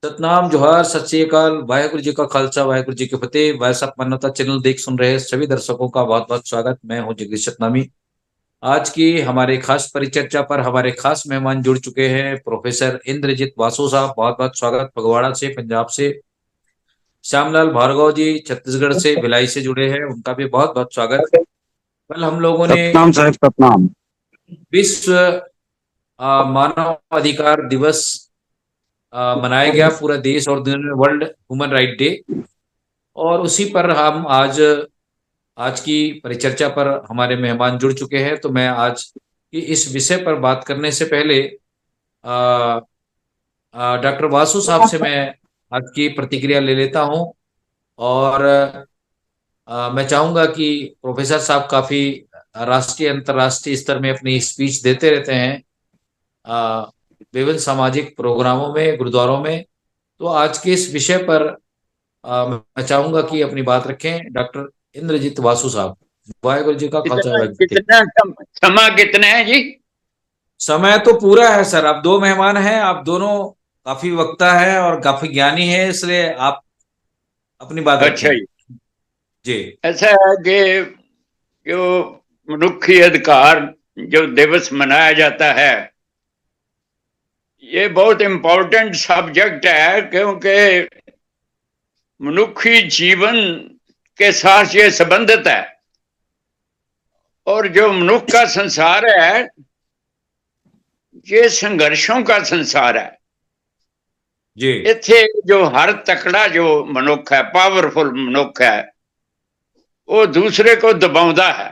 सतनाम जोहार, सत श्री अकाल, वाहेगुरु जी का खालसा, वाहेगुरु जी की फतेह। वॉइस ऑफ मानवता चैनल देख सुन रहे सभी दर्शकों का बहुत बहुत स्वागत। मैं हूं जगदीश सतनामी। आज की हमारे खास परिचर्चा पर हमारे खास मेहमान जुड़ चुके हैं, प्रोफेसर इंद्रजीत वासु साहब। बहुत बहुत स्वागत। फगवाड़ा से, पंजाब से। श्यामलाल भार्गव जी छत्तीसगढ़ से, भिलाई से जुड़े हैं, उनका भी बहुत बहुत स्वागत। कल हम लोगों ने सतनाम साहब, सतनाम। विश्व मानव अधिकार दिवस मनाया गया पूरा देश और दुनिया में, वर्ल्ड ह्यूमन राइट डे। और उसी पर हम आज आज की परिचर्चा पर हमारे मेहमान जुड़ चुके हैं। तो मैं आज की इस विषय पर बात करने से पहले डॉक्टर वासु साहब से मैं आज की प्रतिक्रिया ले लेता हूं। और मैं चाहूंगा कि प्रोफेसर साहब काफी राष्ट्रीय अंतर्राष्ट्रीय स्तर में अपनी स्पीच देते रहते हैं अ, विभिन्न सामाजिक प्रोग्रामों में, गुरुद्वारों में। तो आज के इस विषय पर मैं चाहूंगा कि अपनी बात रखें डॉक्टर इंद्रजीत वासु साहब। वाहेगुरु जी का खालसा, कितना वाहेगुरु जी की कितना समा कितना है जी? समय तो पूरा है सर। आप दो मेहमान हैं, आप दोनों काफी वक्ता है और काफी ज्ञानी है, इसलिए आप अपनी बात अच्छा रखें जी। जी। ऐसा है कि जो मनुष्य अधिकार जो दिवस मनाया जाता है, ये बहुत इम्पोर्टेंट सब्जेक्ट है, क्योंकि मनुष्य जीवन के साथ ये संबंधित है। और जो मनुष्य का संसार है, ये संघर्षों का संसार है। जी इथे जो हर तकड़ा जो मनुष्य है, पावरफुल मनुष्य है, वो दूसरे को दबाउंदा है।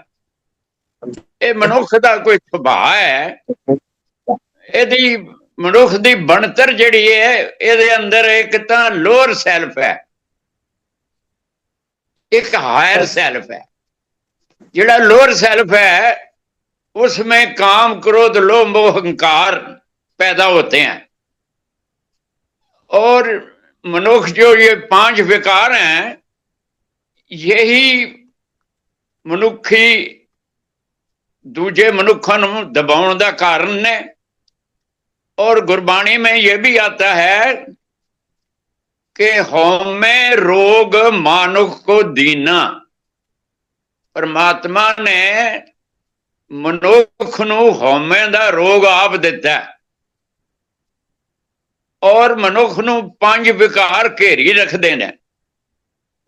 ये मनुष्य का कोई सुभाव है। ਇਹਦੀ ਮਨੁੱਖ ਦੀ ਬਣਤਰ ਜਿਹੜੀ ਹੈ, ਇਹਦੇ ਅੰਦਰ ਇੱਕ ਤਾਂ ਲੋਅਰ ਸੈਲਫ ਹੈ, एक हायर सेल्फ है। ਜਿਹੜਾ लोअर सेल्फ है, उसमें काम, क्रोध, लोभ, मोह, अहंकार पैदा होते हैं। और मनुष्य जो ये 5 विकार हैं, यही मनुष्खी दूजे मनुखों ਨੂੰ दबाਉਣ ਦਾ ਕਾਰਨ ਨੇ। और गुरबाणी में यह भी आता है कि हौमे रोग मानुख को दीना। परमात्मा ने मनुख ਨੂੰ हौमे ਦਾ रोग आप दिता है। और मनुख ਨੂੰ 5 विकार घेरी रखते हैं।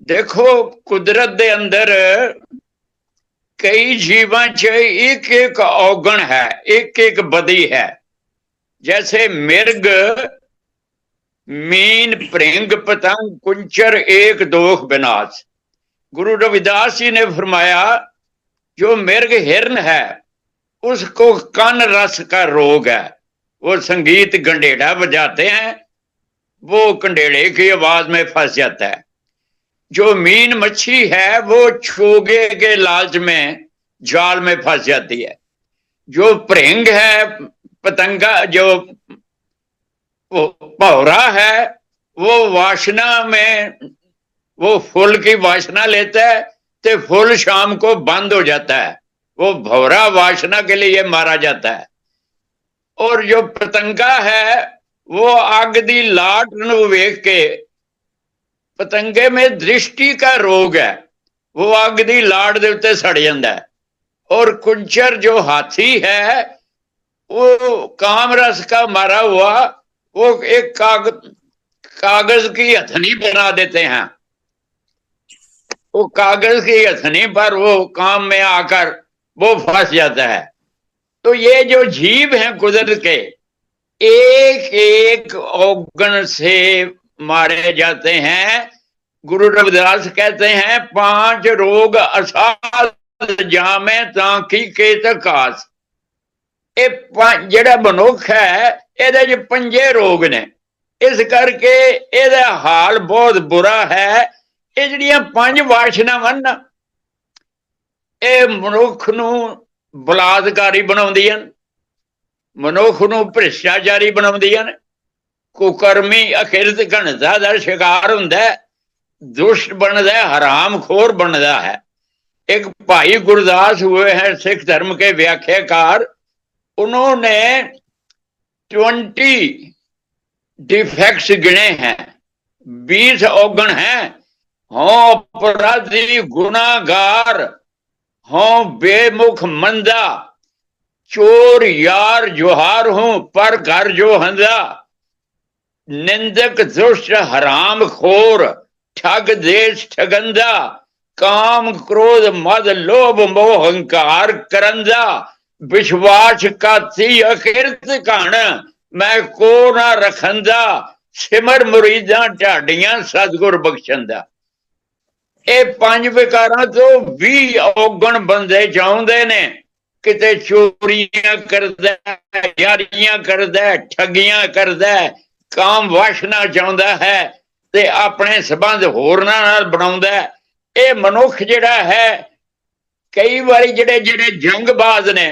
देखो, कुदरत के अंदर कई जीवां च एक एक औगण है, एक एक बदी है। जैसे मिर्ग, मीन, भृंग, पतंग, कुंचर, एक दोख विनाश। गुरु रविदास जी ने फरमाया, जो मिर्ग हिरन है, उसको कान रस का रोग है। वो संगीत गंडेड़ा बजाते हैं, वो कंडेड़े की आवाज में फंस जाता है। जो मीन मच्छी है, वो छोगे के लालच में जाल में फंस जाती है। जो भृंग है, पतंगा, जो वो भौरा है, वो वासना में, वो फूल की वासना लेता है, तो फूल शाम को बंद हो जाता है। वो भौरा वासना के लिए मारा जाता है। और जो पतंगा है, वो आग दी लाट नूं वेख के, पतंगे में दृष्टि का रोग है, वो आग दी लाट दे उत्ते सड़ जाता है। और कुंचर जो हाथी है, वो काम रस का मारा हुआ, वो एक कागज की हथनी बना देते हैं। वो कागज की हथनी पर वो काम में आकर वो फंस जाता है। तो ये जो जीव हैं कुदरत के, एक एक औगण से मारे जाते हैं। गुरु रविदास कहते हैं, 5 रोग असाध जामे ताकि के तकास। ਜਿਹੜਾ ਮਨੁੱਖ ਹੈ, ਇਹਦੇ ਚ 5 रोग ने। इस करके ਇਹਦਾ हाल बहुत बुरा है। ਇਹ ਜਿਹੜੀਆਂ 5 ਵਾਸ਼ਨਾਵਾਂ ਨਾ, ਇਹ ਮਨੁੱਖ ਨੂੰ ਬਲਾਤਕਾਰੀ ਬਣਾਉਂਦੀਆਂ, ਮਨੁੱਖ ਨੂੰ ਭ੍ਰਿਸ਼ਟਾਚਾਰੀ ਬਣਾਉਂਦੀਆਂ, ਕੁਕਰਮੀ, ਅਖਿਰਤ ਘਣਤਾ ਦਾ शिकार ਹੁੰਦਾ, दुष्ट बनता, हरामखोर बनता है। एक भाई गुरदास हुए हैं सिख धर्म के व्याख्याकार, उन्होंने 20 डिफेक्ट्स गिने हैं, 20 औगण हैं। हों अपराधी गुनागार, हों बेमुख मंदा, चोर यार जुहार हूं पर घर जो हंदा, निंदक दुष्ट हराम खोर, ठग देश ठगंदा, काम क्रोध मद लोभ मोह अहंकार करंदा, विश्वास का थी अकिरत कण, मैं को ना रखंदा, सिमर मुरीदा ढाडियां सतगुर बख्शंदा। ਇਹ ਪੰਜ ਵਿਕਾਰਾਂ ਤੋਂ 20 ਔਗਣ ਬੰਦੇ ਚਾਹੁੰਦੇ ਨੇ। ਕਿਤੇ ਚੋਰੀਆਂ ਕਰਦਾ, ਯਾਰੀਆਂ ਕਰਦਾ, ਠੱਗੀਆਂ ਕਰਦਾ, ਕਾਮ ਵਾਸ਼ਨਾ ਚਾਹੁੰਦਾ ਹੈ ਤੇ ਆਪਣੇ ਸਬੰਧ ਹੋਰਨਾਂ ਨਾਲ ਬਣਾਉਂਦਾ। ਇਹ ਮਨੁੱਖ ਜਿਹੜਾ ਹੈ, ਕਈ ਵਾਰੀ ਜਿਹੜੇ ਜਿਹੜੇ ਜੰਗਬਾਜ਼ ਨੇ,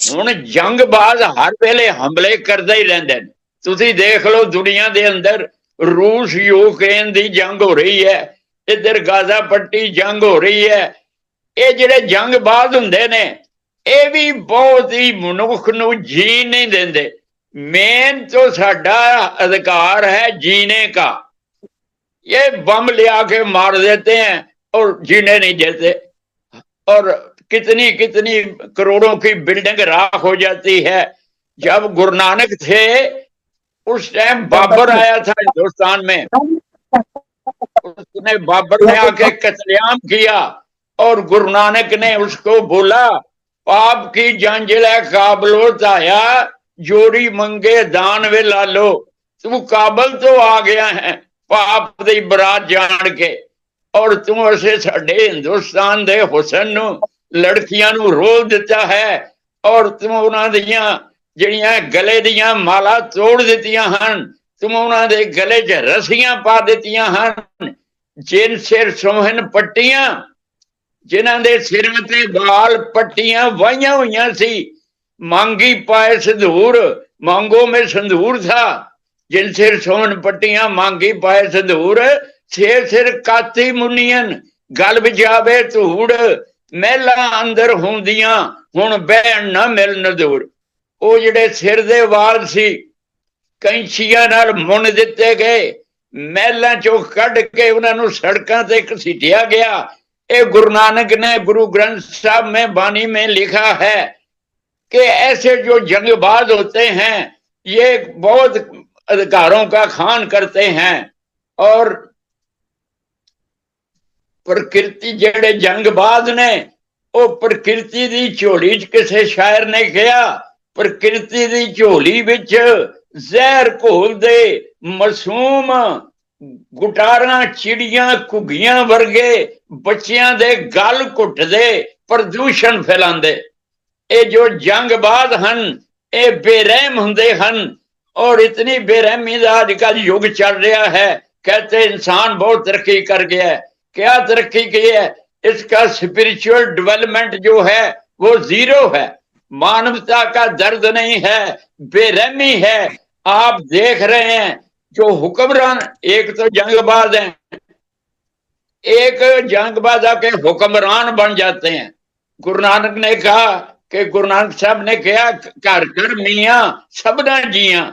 ਹੁਣ ਜੰਗਬਾਜ਼ ਹਰ ਵੇਲੇ ਹਮਲੇ ਕਰਦੇ ਹੀ ਰਹਿੰਦੇ ਨੇ। ਤੁਸੀਂ ਦੇਖ ਲਓ ਦੁਨੀਆ ਦੇ ਅੰਦਰ रूस यूक्रेन की जंग हो रही है, इधर गाजा पट्टी जंग हो रही है। ये जिहड़े जंगबाज हुंदे ने, ये भी बहुत ही मनुख नूं जी नहीं देंदे। मेन तो साडा अधिकार है जीने का, ये बम लिया के मार देते हैं और जीने नहीं देते, और कितनी कितनी करोड़ों की बिल्डिंग राख हो जाती है। जब गुरु नानक थे उस टाइम बाबर आया था हिंदुस्तान में, उसने बाबर ने आके कत्लेआम किया और गुरु नानक ने उसको बोला, पाप की जंजिल है काबलो ताया, जोड़ी मंगे दान वे लालो। तू काबल तो आ गया है पाप दी बरात जान के, और तू असे साडे हिंदुस्तान दे हुसन नूं लड़कियां नूं रोल दिता है, और तू उन्हां दियां ਜਿਹੜੀਆਂ ਗਲੇ ਦੀਆਂ ਮਾਲਾ ਤੋੜ ਦਿੱਤੀਆਂ ਹਨ, ਤੁਮ ਉਹਨਾਂ ਦੇ ਗਲੇ 'ਚ ਰੱਸੀਆਂ ਪਾ ਦਿੱਤੀਆਂ ਹਨ। ਜਿਨ ਸਿਰ ਸੋਹਣ ਪੱਟੀਆਂ, ਜਿਨ੍ਹਾਂ ਦੇ ਸਿਰਾਂ ਤੇ ਵਾਲ ਪੱਟੀਆਂ ਵਾਹੀਆਂ ਹੋਈਆਂ ਸੀ, मांगी पाए संधूर, मांगो में संधूर था। जिन सिर सोहन पट्टियां मांगी पाए संधूर, सिर सिर काती मुनियन, गल विचावे धूड़, महला अंदर होंदियां हुण बहन न मिलन दूर। ਉਹ ਜਿਹੜੇ ਸਿਰ ਦੇ ਵਾਲ ਸੀ ਕੈਂਚੀਆਂ ਨਾਲ ਮੁੰਨ ਦਿੱਤੇ ਗਏ, ਮਹਿਲਾਂ ਚੋਂ ਕੱਢ ਕੇ ਉਹਨਾਂ ਨੂੰ ਸੜਕਾਂ ਤੇ ਘਸੀਟਿਆ ਗਿਆ। ये गुरु नानक ने गुरु ग्रंथ साहब में वाणी में लिखा है कि ऐसे जो जंगबाज होते हैं ये बहुत अधिकारों का खान करते हैं, और प्रकृति जेड़े जंगबाज ने वो प्रकृति दी झोली च, किसी शायर ने कहा, प्रकृति दी झोली विच जहर घोल दे मासूम गुटारा चिड़ियां घुगियां वर्गे बच्चियां दे गल घुटदे प्रदूषण फैलांदे। ये जो जंगबाज हन ये बेरहम हुंदे हन, और इतनी बेरहमी दा अजकल युग चल रहा है। कहते इंसान बहुत तरक्की कर गया है। क्या तरक्की की है? इसका स्पिरिचुअल डेवलपमेंट जो है वो जीरो है, मानवता का दर्द नहीं है, बेरहमी है। आप देख रहे हैं जो हुक्मरान, एक तो जंगबाज हैं, एक जंगबाज आके हुक्मरान बन जाते हैं। गुरु नानक ने कहा कि गुरु नानक साहब ने कहा, घर घर मियाँ सबना जिया।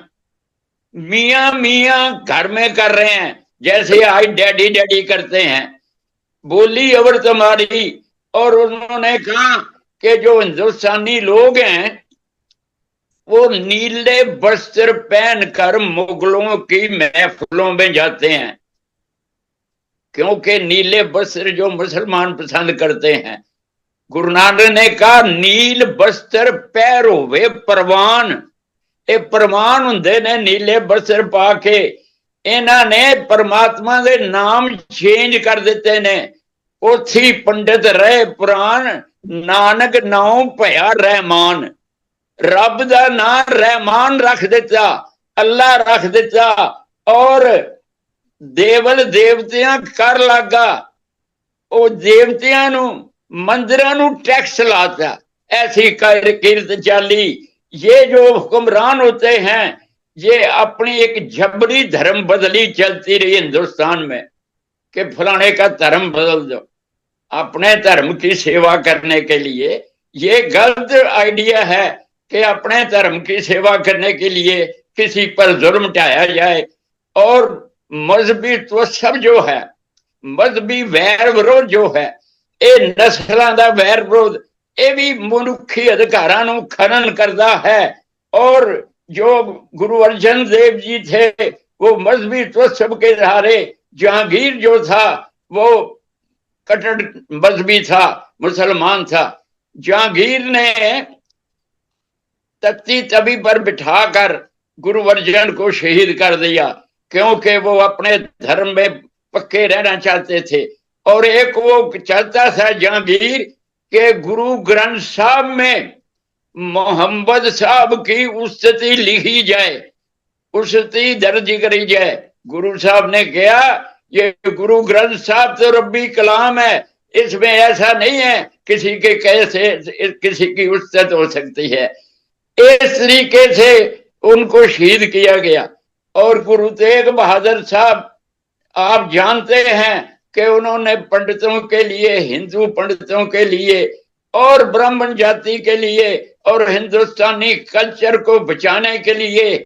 मियाँ मियाँ घर में कर रहे हैं, जैसे आज डैडी डैडी करते हैं, बोली अवर तुम्हारी। और उन्होंने कहा कि जो हिंदुस्तानी लोग हैं वो नीले वस्त्र पहनकर मुगलों की महफिलों में जाते हैं, क्योंकि नीले वस्त्र जो मुसलमान पसंद करते हैं। गुरु नानक ने कहा नील वस्त्र पैरो वे परवान, ये परवान हुंदे ने नीले वस्त्र पा के। इन्हां ने परमात्मा दे नाम चेंज कर दिते ने। पोथी पंडित रहे पुराण, नानक नाम भया रहमान। रब दा नाम रहमान रख दिता, अल्लाह रख दिता, और देवल देवतियां कर लागा। ओ देवतियां नू मंदिरां नू टैक्स लाता, ऐसी किरत चाली। ये जो हुक्मरान होते हैं ये अपनी एक जबरी धर्म बदली चलती रही हिंदुस्तान में कि फलाने का धर्म बदल दो अपने धर्म की सेवा करने के लिए। ये गलत आइडिया है कि अपने धर्म की सेवा करने के लिए किसी पर जुल्म ढाया जाए। और मजहबी तो सब जो है, मजहबी वैर विरोध जो है, ये नस्लों का वैर विरोध, ये भी मनुखी अधिकारों को खनन करता है। और जो गुरु अर्जन देव जी थे वो मजहबी तवज्जुह के सहारे, जहांगीर जो था वो कट्टर मजहबी था, मुसलमान था। जहांगीर ने तख्ती तभी पर बिठाकर गुरु अर्जन को शहीद कर दिया, क्योंकि वो अपने धर्म में पक्के रहना चाहते थे। और एक वो चाहता था जहांगीर के गुरु ग्रंथ साहब में मोहम्मद साहब की उस्ती लिखी जाए, उस्ती दर्ज करी जाए। गुरु साहब ने कहा ये गुरु ग्रंथ साहब तो रब्बी कलाम है, इसमें ऐसा नहीं है किसी के कैसे किसी की उस्ती हो सकती है। इस तरीके से उनको शहीद किया गया। और गुरु तेग बहादुर साहब, आप जानते हैं कि उन्होंने पंडितों के लिए, हिंदू पंडितों के लिए और ब्राह्मण जाति के लिए और हिंदुस्तानी कल्चर को बचाने के लिए,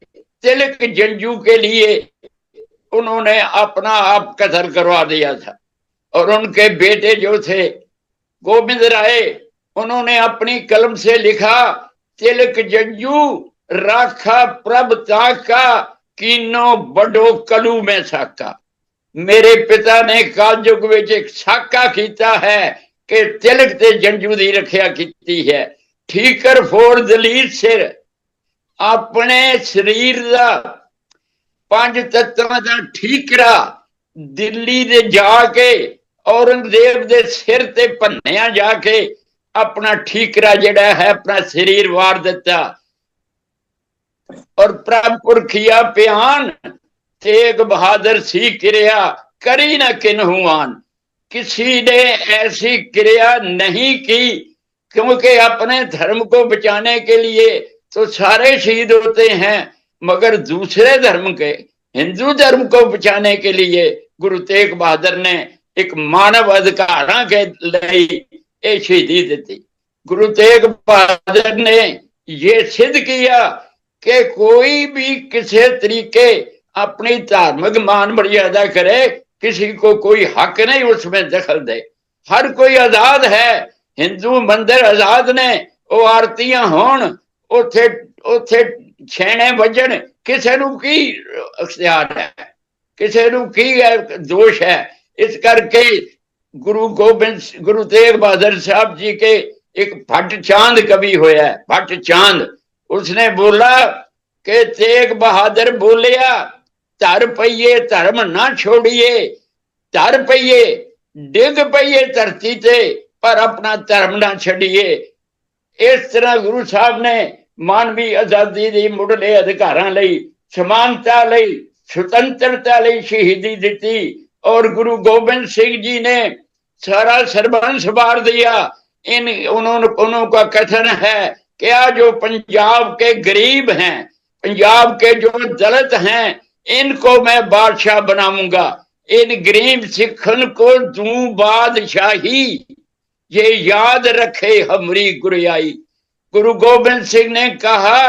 तिलक जंजू के लिए उन्होंने अपना आप कत्ल करवा दिया था। और उनके बेटे जो थे गोविंद राय, उन्होंने अपनी कलम से लिखा, तिलक जंजू राखा प्रभ ताका, कीनो बड़ो कलू में साका। मेरे पिता ने कालयुग विच एक साका कीता है कि तिलक ते जंजू दी रखिया कीती है। ठीकर फोड़ दलीर सिर, अपने शरीर दा पंज तत्वां दा ठीकरा दिल्ली दे जाके औरंगजेब दे सिर ते भन्निया जाके अपना ठीकरा जिहड़ा है अपना शरीर वार दिता। और प्रभुरखिया प्यान, तेग बहादुर सी क्रिया करी न किन्हुआन। किसी ने ऐसी क्रिया नहीं की, क्योंकि अपने धर्म को बचाने के लिए तो सारे शहीद होते हैं, मगर दूसरे धर्म के, हिंदू धर्म को बचाने के लिए गुरु तेग बहादुर ने एक मानव अधिकार के लिए शहीदी दी। गुरु तेग बहादुर ने ये सिद्ध किया कि कोई भी किसी तरीके अपनी धार्मिक मान मर्यादा करे, किसी को कोई हक नहीं उसमें दखल दे। हर कोई आजाद है, हिंदू मंदिर आजाद ने, वो आरतियां होण, उथे उथे छेने बजन, किसी नू की अख्तियार है, किसी नू की दोष है। इस करके गुरु तेग बहादुर साहब जी के एक भट्ट चांद कवि होया है, भट्ट चांद, उसने बोला कि तेग बहादुर बोलिया, धर पईए धर्म ना छोड़िए, धर पईए डिग पईए धरती ते, पर अपना धर्म ना छड़िए। इस तरह गुरु साहब ने मानवी आजादी दी मुढ़ले अधिकारां लई, समानता लई, स्वतंत्रता लई शहीदी दी। और गुरु गोबिंद सिंह जी ने सारा सर्वंस वार दिया। उनका कथन है कि आज जो पंजाब के गरीब हैं, पंजाब के जो दलित हैं, इनको मैं बादशाह बनाऊंगा, इन गरीब सिखन को दूं बादशाही, ये याद रखे हमारी गुरियाई। गुरु गोबिंद सिंह ने कहा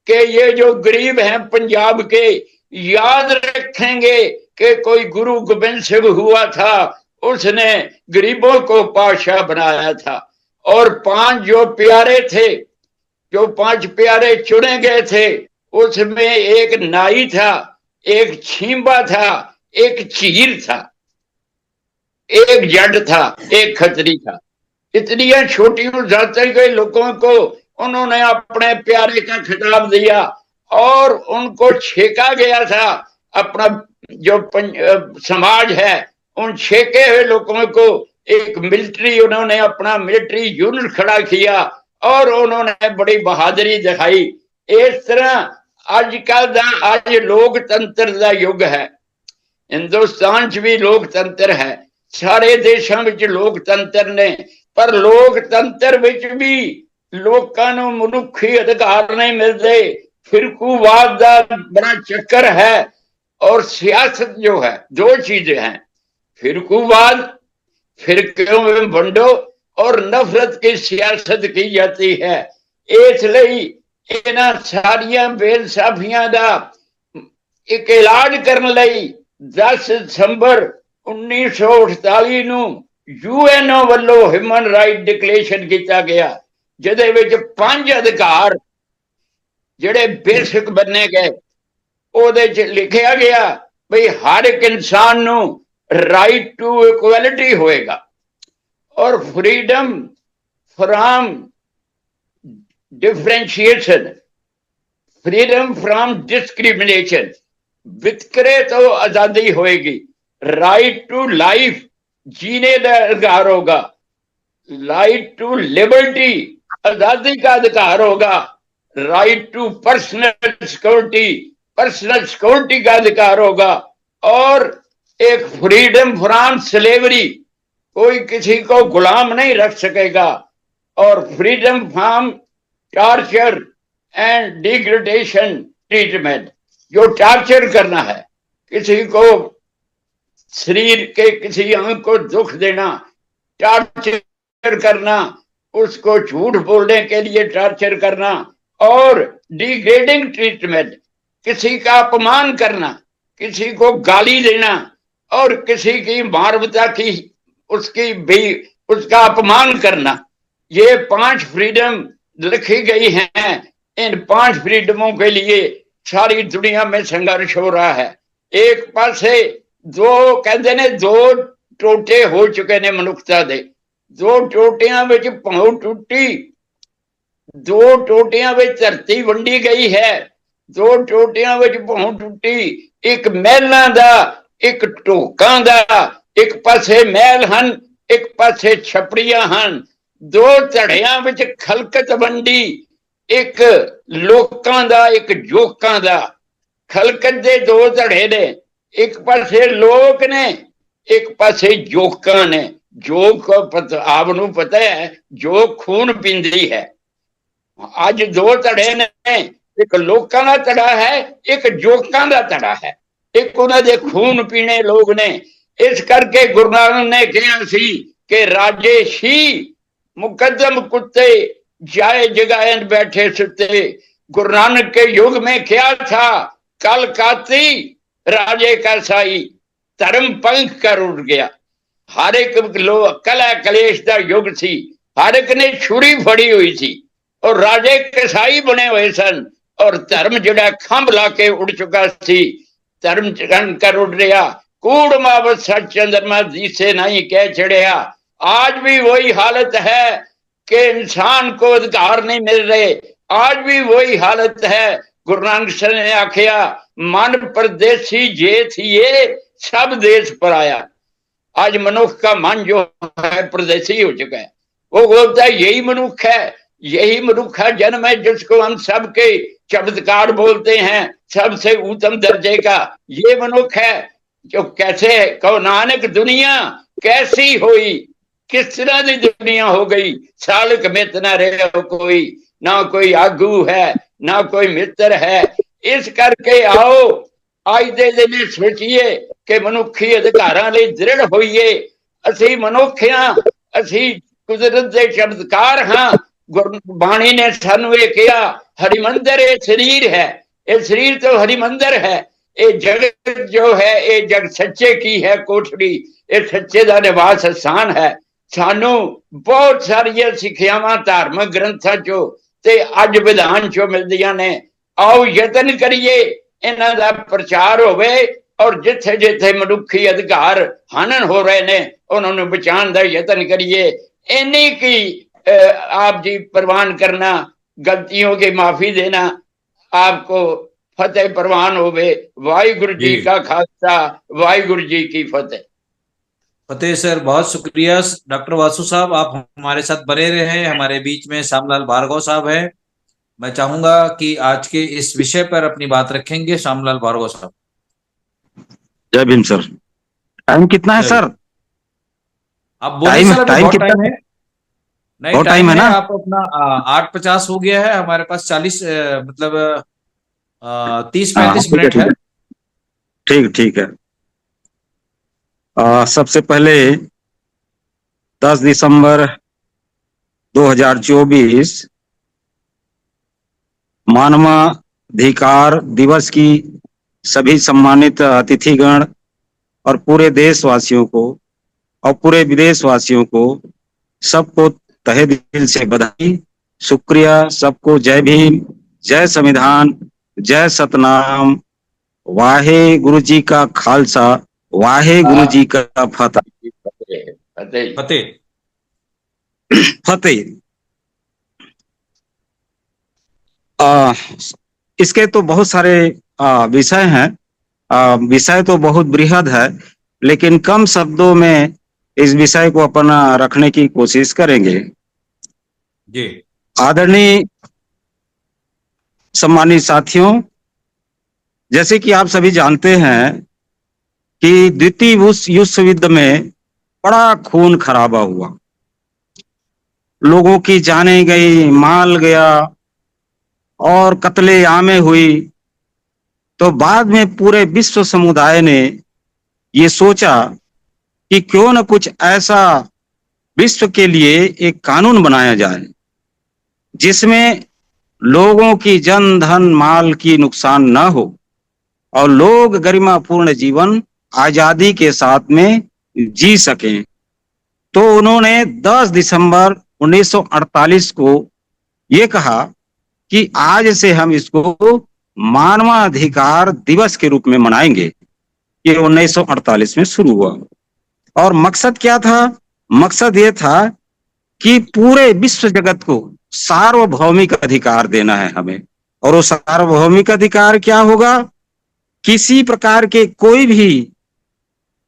कि ये जो गरीब हैं पंजाब के, याद रखेंगे कि कोई गुरु गोबिंद सिंह हुआ था, उसने गरीबों को बादशाह बनाया था। और 5 जो प्यारे थे, जो 5 प्यारे चुने गए थे, उसमें एक नाई था, एक छींबा था, एक चीर था, एक जट था, एक खत्री था। इतनी छोटी जाति के लोगों को उन्होंने अपने प्यारे का खिताब दिया और उनको छेका गया था। अपना जो समाज है, उन छेके हुए लोगों को एक मिलिट्री, उन्होंने अपना मिलिट्री यूनिट खड़ा किया और उन्होंने बड़ी बहादुरी दिखाई। इस तरह अजकल आज लोकतंत्र का युग है, हिंदुस्तान च भी लोकतंत्र है, सारे देशों में लोकतंत्र ने, पर लोकतंत्र विच भी लोकां नूं मनुखी अधिकार नहीं मिलते। फिरकूवाद का बड़ा चक्कर है और सियासत जो है, 2 चीजें हैं, फिरकूवाद, फिरकों में बंटो, और नफरत की सियासत की जाती है। इसलिए ਇਹਨਾਂ ਸਾਰੀਆਂ ਬੇਇਨਸਾਫੀਆਂ ਦਾ ਇੱਕ ਇਲਾਜ ਕਰਨ ਲਈ 10 ਦਸੰਬਰ 1948 ਨੂੰ ਯੂਐਨਓ ਵੱਲੋਂ ਹਿਊਮਨ ਰਾਈਟ ਡਿਕਲੇਰੇਸ਼ਨ ਕੀਤਾ ਗਿਆ, ਜਿਹਦੇ ਵਿੱਚ 5 ਅਧਿਕਾਰ ਜਿਹੜੇ ਬੇਸਿਕ ਬੰਨੇ ਗਏ। ਉਹਦੇ ਚ ਲਿਖਿਆ ਗਿਆ ਵੀ ਹਰ ਇੱਕ ਇਨਸਾਨ ਨੂੰ ਰਾਈਟ ਟੂ ਇਕੁਐਲਿਟੀ ਹੋਏਗਾ, ਔਰ freedom from differentiation, freedom from discrimination, वितकरे तो आजादी होएगी, राइट टू लाइफ जीने का अधिकार होगा, राइट टू लिबर्टी आजादी का अधिकार होगा, राइट टू पर्सनल सिक्योरिटी का अधिकार होगा, और एक फ्रीडम फ्रॉम स्लेवरी, कोई किसी को गुलाम नहीं रख सकेगा, और freedom from torture and degradation treatment, जो टॉर्चर करना है, किसी को शरीर के किसी अंग को दुख देना, टॉर्चर करना, उसको झूठ बोलने के लिए टॉर्चर करना, और डिग्रेडिंग ट्रीटमेंट, किसी का अपमान करना, किसी को गाली देना, और किसी की मानवता की उसकी भी उसका अपमान करना, ये 5 फ्रीडम लिखी गई हैं। इन 5 फ्रीडमों के लिए सारी दुनिया में संघर्ष हो रहा है। एक पासे दो कहते ने दो टोटे हो चुके ने मनुखता दे, 2 टोटियां विच भौं टुटी, 2 टोटियां विच धरती वंडी गई है, 2 टोटियां विच भौं टुटी, एक महलां दा एक ढोकां दा, एक पासे महल हन, एक पासे छपड़ियां हन, 2 धड़ियां विच खलकत वंडी, एक लोकां दा एक जोकां दा। खलकत दे 2 धड़े ने, एक पासे लोक ने, एक पासे जोकां ने। जोक आप नूं पता है जोक खून पींदी है। अज 2 धड़े ने, एक लोकां दा धड़ा है, एक जोकां दा धड़ा है, एक उन्हां दे खून पीने लोग ने। इस करके गुरु नानक ने कहा सी कि राजे शी मुकदम कुत्ते जाए जगायन बैठे सुते। गुरु नानक के युग में क्या था, कल काती राजे का साई, धर्म पंख कर उड़ गया। हर एक लोग कला कलेश का युग सी, हर एक ने छुरी फड़ी हुई थी, और राजे कसाई बने हुए सन, और धर्म जड़ा खंभ लाके उड़ चुका सी, धर्म कर उड़ रहा। कूड़ मावत सच चंद्रमा दिसे नहीं कह चढ़िया। आज भी वही हालत है कि इंसान को अधिकार नहीं मिल रहे, आज भी वही हालत है। गुरु नानक साहब ने आखिया मन परदेसी जे थिए सब देश पर आया। आज मनुष्य का मन जो है परदेसी हो चुका है। वो बोलता है यही मनुष्य है, यही मनुष्य है जन्म है जिसको हम सबके चमत्कार बोलते हैं, सबसे उत्तम दर्जे का ये मनुष्य है। जो कैसे कहो नानक दुनिया कैसी हुई, किस तरह की दुनिया हो गई, सालक मित ना रहे कोई, ना कोई आगू है ना कोई मित्र है। इस करके आओ आज दे दिन सोचिए कि मनुखी अधिकारां लई दृढ़ होइए। असी मनुष्य हां, असी कुदरत दे चमत्कार हां। गुरबाणी ने सानू ये कहा हरिमंदिर ये शरीर है, ये शरीर तो हरिमंदिर है। ये जगत जो है ये जग सच्चे की है कोठड़ी, ये सच्चे का निवास स्थान है। सानू बहुत सारिया सिक्ख्यावां धार्मिक ग्रंथां चो ते अज विधान चो मिलदियां ने। आओ यतन करिए इन्हां दा प्रचार होवे, और जिथे जिथे मनुखी अधिकार हनन हो रहे ने उन्होंने बचाने का यतन करिए। इन्हीं की आप जी प्रवान करना, गलतियों की माफी देना, आपको फतेह प्रवान होवे। वाहिगुरु जी का खालसा, वाहिगुरु जी की फतेह। फतेह सर, बहुत शुक्रिया। डॉक्टर वासु साहब आप हमारे साथ बने रहे। हमारे बीच में श्यामलाल भार्गव साहब है। मैं चाहूंगा कि आज के इस विषय पर अपनी बात रखेंगे श्यामलाल भार्गव साहब। जय भीम सर। टाइम कितना है सर? आप बोलिए सर। टाइम बहुत कितना टाइम है? नहीं, बहुत टाइम है ना? आप अपना 8:50 हो गया है। हमारे पास 40 मतलब 30-35 मिनट है। ठीक ठीक है। सबसे पहले 10 दिसंबर 2024 मानवाधिकार दिवस की सभी सम्मानित अतिथिगण और पूरे देशवासियों को और पूरे विदेशवासियों को सबको तहे दिल से बधाई, शुक्रिया। सबको जय भीम, जय संविधान, जय सतनाम। वाहे गुरु जी का खालसा, वाहे गुरु जी का फतेह। फतेह। फतेह। फतेह। इसके तो बहुत सारे विषय हैं। विषय तो बहुत बृहद है, लेकिन कम शब्दों में इस विषय को अपना रखने की कोशिश करेंगे। जी। आदरणीय सम्मानित साथियों, जैसे कि आप सभी जानते हैं कि द्वितीय विश्व युद्ध में बड़ा खून खराबा हुआ, लोगों की जानें गई, माल गया और कत्ले आमें हुई। तो बाद में पूरे विश्व समुदाय ने ये सोचा कि क्यों न कुछ ऐसा विश्व के लिए एक कानून बनाया जाए जिसमें लोगों की जन धन माल की नुकसान न हो और लोग गरिमापूर्ण जीवन आजादी के साथ में जी सकें। तो उन्होंने 10 दिसंबर 1948 को ये कहा कि आज से हम इसको मानवाधिकार दिवस के रूप में मनाएंगे। ये 1948 में शुरू हुआ और मकसद क्या था? मकसद ये था कि पूरे विश्व जगत को सार्वभौमिक अधिकार देना है हमें। और वो सार्वभौमिक अधिकार क्या होगा? किसी प्रकार के कोई भी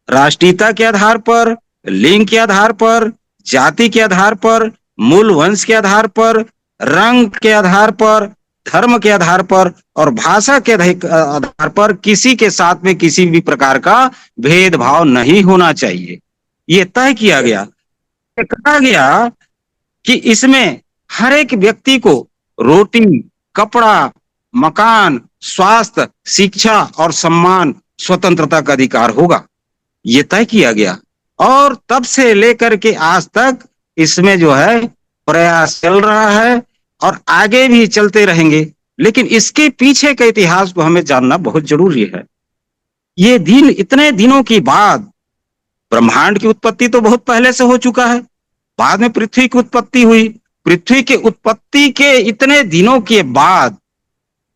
राष्ट्रीयता के आधार पर, लिंग के आधार पर, जाति के आधार पर, मूल वंश के आधार पर, रंग के आधार पर, धर्म के आधार पर और भाषा के आधार पर किसी के साथ में किसी भी प्रकार का भेदभाव नहीं होना चाहिए। ये तय किया गया। कहा गया कि इसमें हर एक व्यक्ति को रोटी, कपड़ा, मकान, स्वास्थ्य, शिक्षा और सम्मान, स्वतंत्रता का अधिकार होगा। ये तय किया गया और तब से लेकर के आज तक इसमें जो है प्रयास चल रहा है और आगे भी चलते रहेंगे। लेकिन इसके पीछे के इतिहास को हमें जानना बहुत जरूरी है। ये दिन, इतने दिनों की बाद, ब्रह्मांड की उत्पत्ति तो बहुत पहले से हो चुका है, बाद में पृथ्वी की उत्पत्ति हुई। पृथ्वी की उत्पत्ति के इतने दिनों के बाद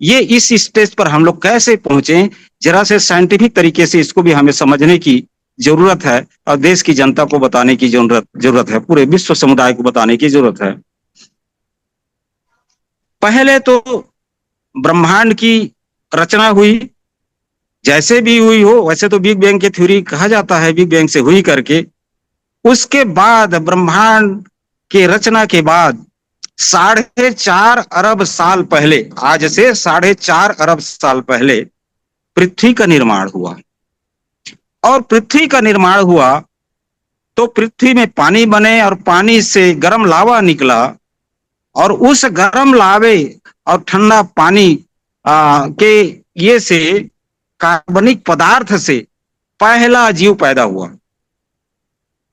ये इस स्टेज पर हम लोग कैसे पहुंचे, जरा से साइंटिफिक तरीके से इसको भी हमें समझने की जरूरत है और देश की जनता को बताने की जरूरत है, पूरे विश्व समुदाय को बताने की जरूरत है। पहले तो ब्रह्मांड की रचना हुई, जैसे भी हुई हो, वैसे तो बिग बैंग की थ्योरी कहा जाता है, बिग बैंग से हुई करके। उसके बाद ब्रह्मांड की रचना के बाद 4.5 अरब साल पहले, आज से 4.5 अरब साल पहले पृथ्वी का निर्माण हुआ। और पृथ्वी का निर्माण हुआ तो पृथ्वी में पानी बने और पानी से गर्म लावा निकला और उस गर्म लावे और ठंडा पानी के ये से कार्बनिक पदार्थ से पहला जीव पैदा हुआ।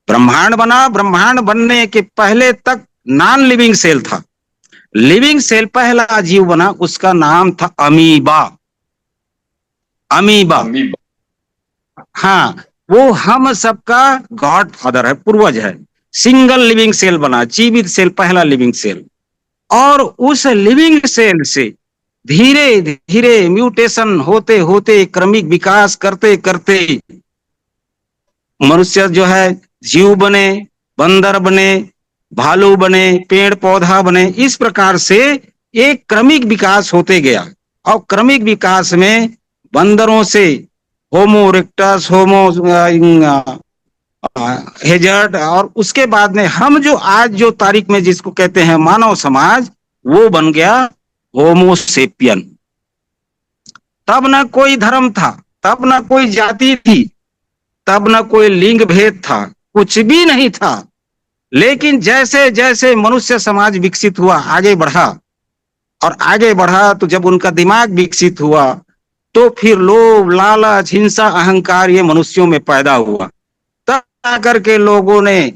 ब्रह्मांड बना। ब्रह्मांड बनने के पहले तक नॉन लिविंग सेल था। लिविंग सेल पहला जीव बना, उसका नाम था अमीबा। अमीबा, हाँ, वो हम सबका गॉड फादर है, पूर्वज है। सिंगल लिविंग सेल बना, जीवित सेल, पहला लिविंग सेल। और उस लिविंग सेल से धीरे धीरे म्यूटेशन होते होते, क्रमिक विकास करते करते मनुष्य जो है जीव बने, बंदर बने, भालू बने, पेड़ पौधा बने। इस प्रकार से एक क्रमिक विकास होते गया और क्रमिक विकास में बंदरों से होमो इरेक्टस, होमो हेजर्ड और उसके बाद में हम जो आज जो तारीख में जिसको कहते हैं मानव समाज, वो बन गया होमो सेपियन। तब ना कोई धर्म था, तब ना कोई जाति थी, तब ना कोई लिंग भेद था, कुछ भी नहीं था। लेकिन जैसे जैसे मनुष्य समाज विकसित हुआ, आगे बढ़ा और आगे बढ़ा, तो जब उनका दिमाग विकसित हुआ तो फिर लोभ, लालच, हिंसा, अहंकार ये मनुष्यों में पैदा हुआ। तब आकर के लोगों ने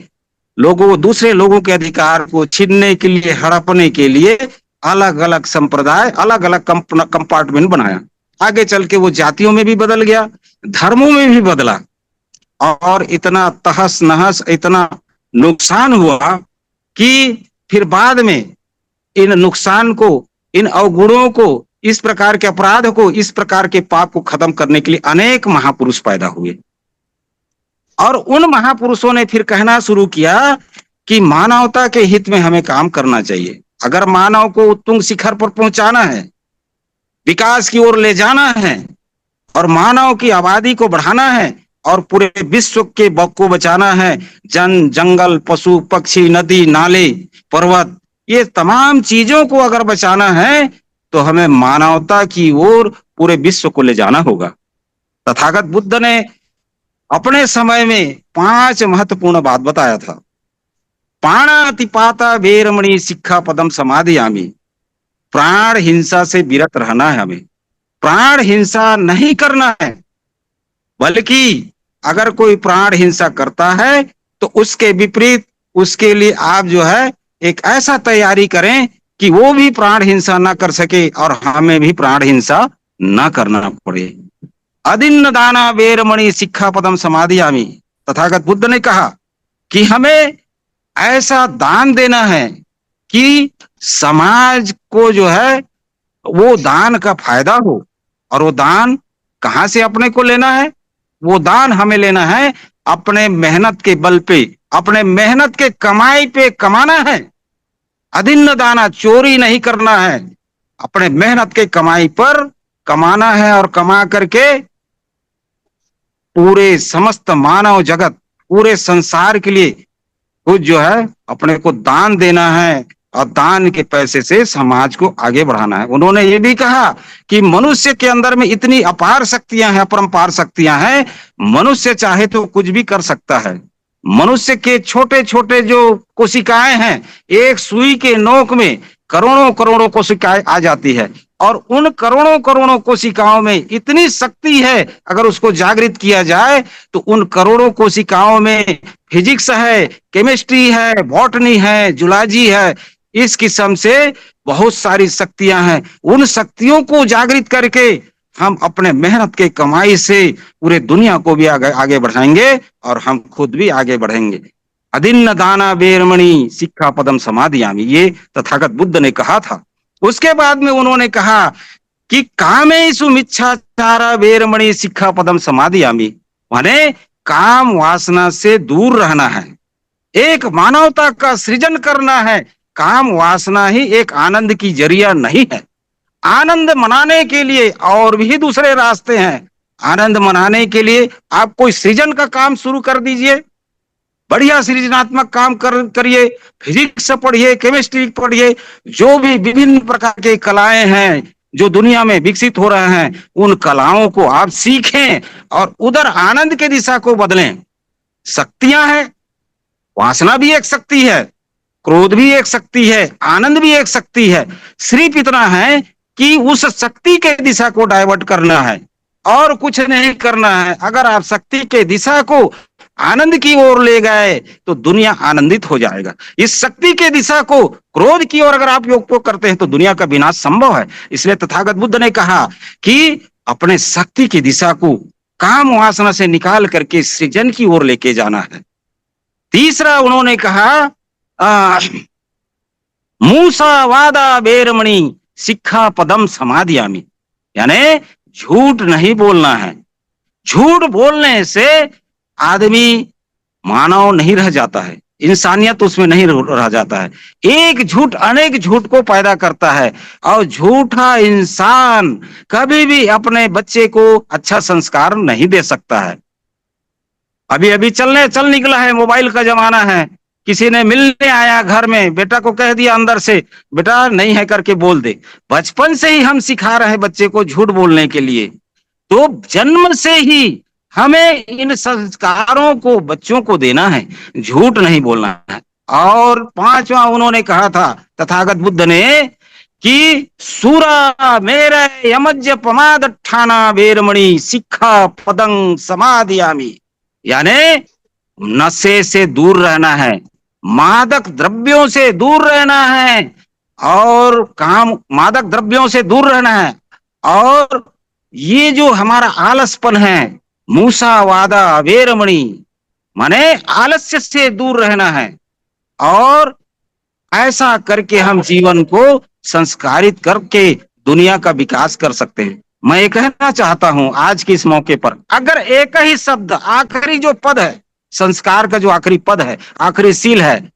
दूसरे लोगों के अधिकार को छीनने के लिए, हड़पने के लिए अलग अलग संप्रदाय, अलग अलग कंपार्टमेंट बनाया। आगे चल के वो जातियों में भी बदल गया, धर्मों में भी बदला, और इतना तहस नहस, इतना नुकसान हुआ कि फिर बाद में इन नुकसान को, इन अवगुणों को, इस प्रकार के अपराध को, इस प्रकार के पाप को खत्म करने के लिए अनेक महापुरुष पैदा हुए। और उन महापुरुषों ने फिर कहना शुरू किया कि मानवता के हित में हमें काम करना चाहिए। अगर मानव को उत्तुंग शिखर पर पहुंचाना है, विकास की ओर ले जाना है, और मानव की आबादी को बढ़ाना है, और पूरे विश्व के को बचाना है, जंगल, पशु पक्षी, नदी नाले, पर्वत, ये तमाम चीजों को अगर बचाना है तो हमें मानवता की ओर पूरे विश्व को ले जाना होगा। तथागत बुद्ध ने अपने समय में 5 महत्वपूर्ण बात बताया था। पाणातिपाता वेरमणि शिक्षा पदम समाधियामि। प्राण हिंसा से विरत रहना है हमें, प्राण हिंसा नहीं करना है, बल्कि अगर कोई प्राण हिंसा करता है तो उसके विपरीत उसके लिए आप जो है एक ऐसा तैयारी करें कि वो भी प्राण हिंसा ना कर सके और हमें भी प्राण हिंसा ना करना पड़े। अदिन्न दाना वेरमणि शिक्षा पदम समाधियामि। तथागत बुद्ध ने कहा कि हमें ऐसा दान देना है कि समाज को जो है वो दान का फायदा हो। और वो दान कहां से अपने को लेना है? वो दान हमें लेना है अपने मेहनत के बल पे, अपने मेहनत के कमाई पे कमाना है। अदिन्न दाना, चोरी नहीं करना है, अपने मेहनत के कमाई पर कमाना है, और कमा करके पूरे समस्त मानव जगत, पूरे संसार के लिए कुछ जो है अपने को दान देना है, और दान के पैसे से समाज को आगे बढ़ाना है। उन्होंने ये भी कहा कि मनुष्य के अंदर में इतनी अपार शक्तियां हैं, अपरंपार शक्तियां हैं, मनुष्य चाहे तो कुछ भी कर सकता है। मनुष्य के छोटे छोटे जो कोशिकाएं हैं, एक सुई के नोक में करोड़ों करोड़ों कोशिकाएं आ जाती है, और उन करोड़ों करोड़ों कोशिकाओं में इतनी शक्ति है, अगर उसको जागृत किया जाए तो उन करोड़ों कोशिकाओं में फिजिक्स है, केमिस्ट्री है, बॉटनी है, जूलॉजी है, इस किस्म से बहुत सारी शक्तियां हैं। उन शक्तियों को जागृत करके हम अपने मेहनत के कमाई से पूरे दुनिया को भी आगे बढ़ाएंगे, और हम खुद भी आगे बढ़ेंगे। अदिन्न दाना वेरमणि शिक्षा पदम समाधियामि, ये तथागत बुद्ध ने कहा था। उसके बाद में उन्होंने कहा कि कामेषु मिच्छाचारा वेरमणि शिक्षा पदम समाधियामि, माने काम वासना से दूर रहना है, एक मानवता का सृजन करना है। काम वासना ही एक आनंद की जरिया नहीं है। आनंद मनाने के लिए और भी दूसरे रास्ते हैं। आनंद मनाने के लिए आप कोई सृजन का काम शुरू कर दीजिए, बढ़िया सृजनात्मक काम करिए, फिजिक्स पढ़िए, केमिस्ट्री पढ़िए, जो भी विभिन्न प्रकार के कलाएं हैं जो दुनिया में विकसित हो रहे हैं, उन कलाओं को आप सीखें और उधर आनंद के दिशा को बदलें। शक्तियां हैं, वासना भी एक शक्ति है, क्रोध भी एक शक्ति है, आनंद भी एक शक्ति है। सिर्फ इतना है कि उस शक्ति के दिशा को डाइवर्ट करना है और कुछ नहीं करना है। अगर आप शक्ति के दिशा को आनंद की ओर ले गए तो दुनिया आनंदित हो जाएगा। इस शक्ति के दिशा को क्रोध की ओर अगर आप योग करते हैं तो दुनिया का विनाश संभव है। इसलिए तथागत बुद्ध ने कहा कि अपने शक्ति की दिशा को काम वासना से निकाल करके सृजन की ओर लेके जाना है। तीसरा उन्होंने कहा मूसा वादा बेरमणि शिक्षा पदम समाधियामि, यानी झूठ नहीं बोलना है। झूठ बोलने से आदमी मानव नहीं रह जाता है, इंसानियत उसमें नहीं रह जाता है। एक झूठ अनेक झूठ को पैदा करता है, और झूठा इंसान कभी भी अपने बच्चे को अच्छा संस्कार नहीं दे सकता है। अभी अभी चल निकला है, मोबाइल का जमाना है। किसी ने मिलने आया घर में, बेटा को कह दिया अंदर से बेटा नहीं है करके बोल दे। बचपन से ही हम सिखा रहे हैं बच्चे को झूठ बोलने के लिए, तो जन्म से ही हमें इन संस्कारों को बच्चों को देना है, झूठ नहीं बोलना है। और पांचवा उन्होंने कहा था तथागत बुद्ध ने कि सूरा मेरे यमज्य पमादठाना वेरमणि शिक्षा पदं समाधियामि, यानी नशे से दूर रहना है, मादक द्रव्यों से दूर रहना है, और काम मादक द्रव्यों से दूर रहना है। और ये जो हमारा आलसपन है, मूसा वादा वेरमणि, माने आलस्य से दूर रहना है। और ऐसा करके हम जीवन को संस्कारित करके दुनिया का विकास कर सकते हैं। मैं ये कहना चाहता हूं आज के इस मौके पर, अगर एक ही शब्द, आखिरी जो पद है, संस्कार का जो आखिरी पद है, आखिरी सील है,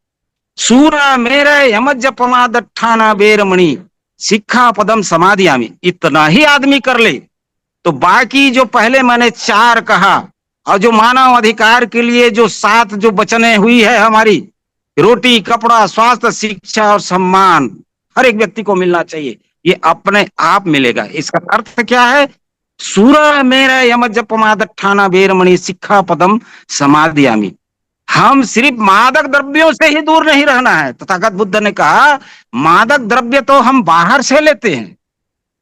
सूरा मेरे यमजपमादठाना बेरमणि शिक्षा पदम समाधियामी, इतना ही आदमी कर ले तो बाकी जो पहले मैंने चार कहा, और जो मानव अधिकार के लिए जो 7 जो वचनें हुई है हमारी, रोटी, कपड़ा, स्वास्थ्य, शिक्षा और सम्मान, हर एक व्यक्ति को मिलना चाहिए, ये अपने आप मिलेगा। इसका अर्थ क्या है? सूरा मेरा यमजपमादठाना बेरमणि शिक्षा पदम समाधियामी। हम सिर्फ मादक द्रव्यों से ही दूर नहीं रहना है। तथागत बुद्ध ने कहा मादक द्रव्य तो हम बाहर से लेते हैं,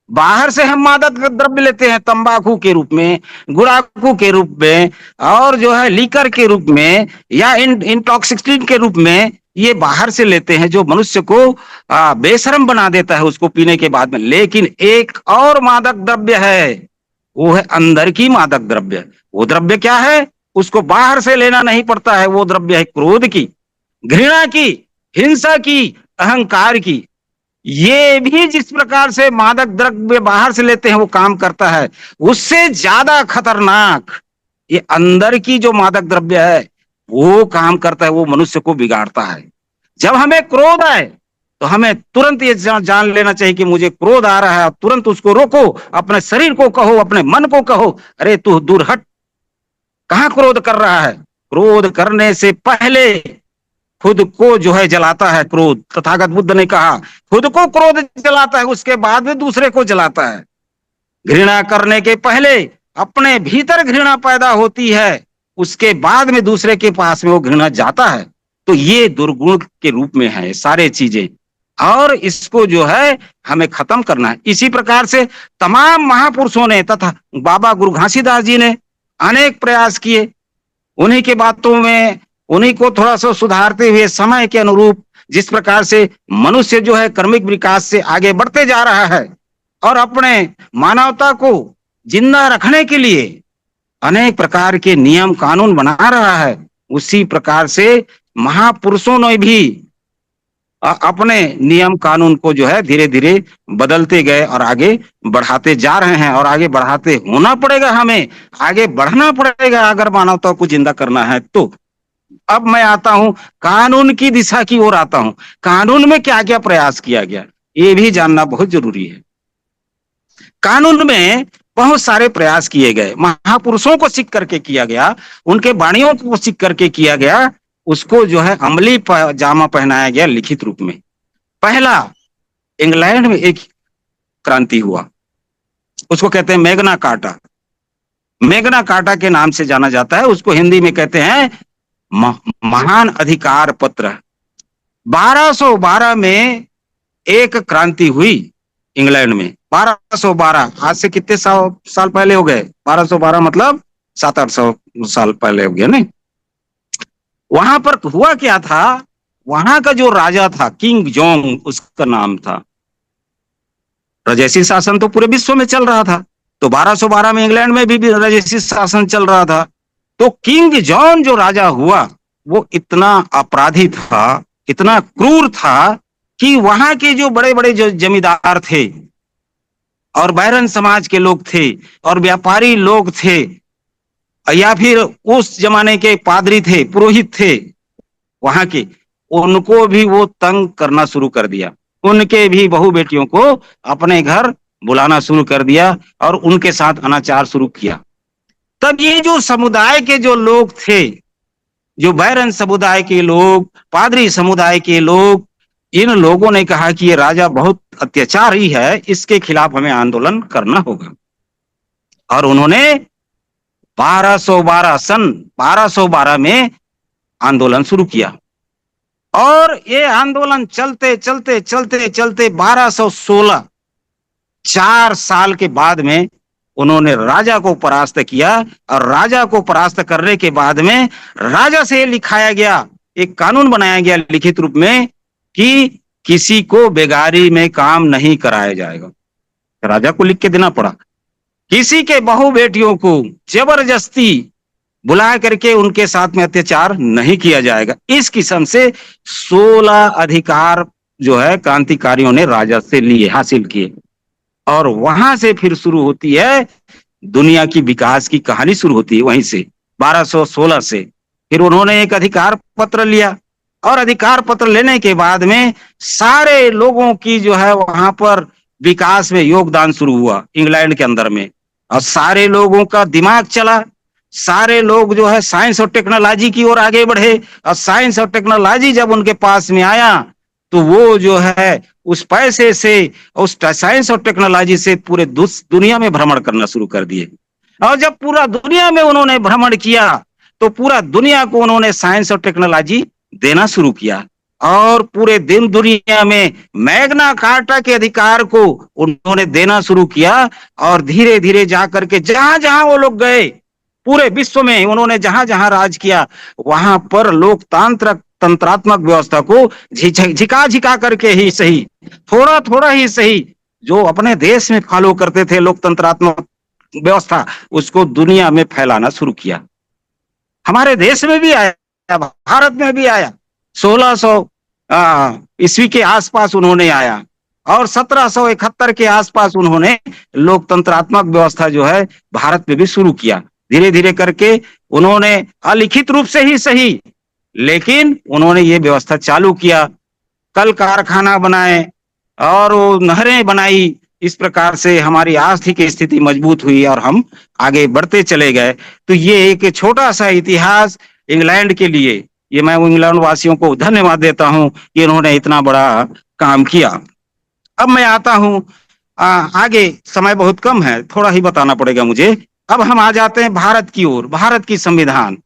बाहर से हम मादक द्रव्य लेते हैं, तंबाकू के रूप में, गुड़ाकू के रूप में, और जो है लीकर के रूप में, या इंटॉक्सिकेंट के रूप में, ये बाहर से लेते हैं जो मनुष्य को बेशरम बना देता है उसको पीने के बाद में। लेकिन एक और मादक द्रव्य है, वो है अंदर की मादक द्रव्य। वो द्रव्य क्या है? उसको बाहर से लेना नहीं पड़ता है। वो द्रव्य है क्रोध की, घृणा की, हिंसा की, अहंकार की। ये भी जिस प्रकार से मादक द्रव्य बाहर से लेते हैं वो काम करता है, उससे ज्यादा खतरनाक ये अंदर की जो मादक द्रव्य है वो काम करता है, वो मनुष्य को बिगाड़ता है। जब हमें क्रोध आए तो हमें तुरंत ये जान लेना चाहिए कि मुझे क्रोध आ रहा है, तुरंत उसको रोको, अपने शरीर को कहो, अपने मन को कहो, अरे तू दूर हट, कहां क्रोध कर रहा है। क्रोध करने से पहले खुद को जो है जलाता है क्रोध। तथागत बुद्ध ने कहा खुद को क्रोध जलाता है, उसके बाद में दूसरे को जलाता है। घृणा करने के पहले अपने भीतर घृणा पैदा होती है, उसके बाद में दूसरे के पास में वो घृणा जाता है। तो ये दुर्गुण के रूप में है सारे चीजें, और इसको जो है हमें खत्म करना है। इसी प्रकार से तमाम महापुरुषों ने तथा बाबा गुरु घासीदास जी ने अनेक प्रयास किए। उन्हीं के बातों में उन्हीं को थोड़ा सा सुधारते हुए समय के अनुरूप जिस प्रकार से मनुष्य जो है कर्मिक विकास से आगे बढ़ते जा रहा है और अपने मानवता को जिंदा रखने के लिए अनेक प्रकार के नियम कानून बना रहा है, उसी प्रकार से महापुरुषों ने भी अपने नियम कानून को जो है धीरे धीरे बदलते गए और आगे बढ़ाते जा रहे हैं। और आगे बढ़ाते होना पड़ेगा, हमें आगे बढ़ना पड़ेगा अगर मानवता को जिंदा करना है तो। अब मैं आता हूं कानून की दिशा की ओर आता हूं। कानून में क्या क्या प्रयास किया गया ये भी जानना बहुत जरूरी है। कानून में बहुत सारे प्रयास किए गए, महापुरुषों को सीख करके किया गया, उनके वाणियों को सीख करके किया गया, उसको जो है अमली जामा पहनाया गया लिखित रूप में। पहला इंग्लैंड में एक क्रांति हुआ, उसको कहते हैं मैग्ना कार्टा। मैग्ना कार्टा के नाम से जाना जाता है, उसको हिंदी में कहते हैं महान अधिकार पत्र। 1212 में एक क्रांति हुई इंग्लैंड में। 1212 आज से कितने साल पहले हो गए? 1212 मतलब 700-800 साल पहले हो गया नहीं। वहां पर हुआ क्या था, वहां का जो राजा था किंग जोंग उसका नाम था। राजसी शासन तो पूरे विश्व में चल रहा था, तो 1212 में इंग्लैंड में भी राजसी शासन चल रहा था। तो किंग जॉन जो राजा हुआ वो इतना अपराधी था, इतना क्रूर था कि वहां के जो बड़े बड़े जो जमींदार थे और बैरन समाज के लोग थे और व्यापारी लोग थे या फिर उस जमाने के पादरी थे, पुरोहित थे वहां के, उनको भी वो तंग करना शुरू कर दिया। उनके भी बहू बेटियों को अपने घर बुलाना शुरू कर दिया और उनके साथ अनाचार शुरू किया। तब ये जो समुदाय के जो लोग थे, जो बैरन समुदाय के लोग, पादरी समुदाय के लोग, इन लोगों ने कहा कि ये राजा बहुत अत्याचारी है, इसके खिलाफ हमें आंदोलन करना होगा। और उन्होंने 1212 में आंदोलन शुरू किया। और ये आंदोलन चलते चलते चलते चलते 1216 4 साल के बाद में उन्होंने राजा को परास्त किया। और राजा को परास्त करने के बाद में राजा से लिखाया गया, एक कानून बनाया गया लिखित रूप में कि किसी को बेगारी में काम नहीं कराया जाएगा। राजा को लिख के देना पड़ा। किसी के बहू बेटियों को जबरदस्ती बुला करके उनके साथ में अत्याचार नहीं किया जाएगा। इस किस्म से 16 अधिकार जो है क्रांतिकारियों ने राजा से लिए, हासिल किए। और वहां से फिर शुरू होती है दुनिया की विकास की कहानी, शुरू होती है वहीं से 1216 से। फिर उन्होंने एक अधिकार पत्र लिया और अधिकार पत्र लेने के बाद में सारे लोगों की जो है वहां पर विकास में योगदान शुरू हुआ इंग्लैंड के अंदर में, और सारे लोगों का दिमाग चला। सारे लोग जो है साइंस और टेक्नोलॉजी की ओर आगे बढ़े, और साइंस और टेक्नोलॉजी जब उनके पास में आया तो वो जो है उस पैसे से, उस साइंस और टेक्नोलॉजी से पूरे दुनिया में भ्रमण करना शुरू कर दिए। और जब पूरा दुनिया में उन्होंने भ्रमण किया तो पूरा दुनिया को उन्होंने साइंस और टेक्नोलॉजी देना शुरू किया, और पूरे दिन दुनिया में मैग्ना कार्टा के अधिकार को उन्होंने देना शुरू किया। और धीरे धीरे जाकर के जहां जहां वो लोग गए, पूरे विश्व में उन्होंने जहां जहां राज किया, वहां पर लोकतांत्रिक तंत्रात्मक व्यवस्था को झिका झिका करके ही सही, थोड़ा थोड़ा ही सही, जो अपने देश में फॉलो करते थे लोकतंत्रात्मक व्यवस्था, उसको दुनिया में फैलाना शुरू किया। हमारे देश में भी आया, भारत में भी आया। 1600 ईस्वी के आसपास उन्होंने आया, और 1771 के आसपास उन्होंने लोकतंत्रात्मक व्यवस्था जो है भारत में भी शुरू किया। धीरे धीरे करके उन्होंने अलिखित रूप से ही सही, लेकिन उन्होंने ये व्यवस्था चालू किया। कल कारखाना बनाए और वो नहरें बनाई। इस प्रकार से हमारी आर्थिक स्थिति मजबूत हुई और हम आगे बढ़ते चले गए। तो ये एक छोटा सा इतिहास इंग्लैंड के लिए, ये मैं इंग्लैंड वासियों को धन्यवाद देता हूं कि इन्होंने इतना बड़ा काम किया। अब मैं आता हूं आगे, समय बहुत कम है, थोड़ा ही बताना पड़ेगा मुझे। अब हम आ जाते हैं भारत की ओर। भारत की संविधान,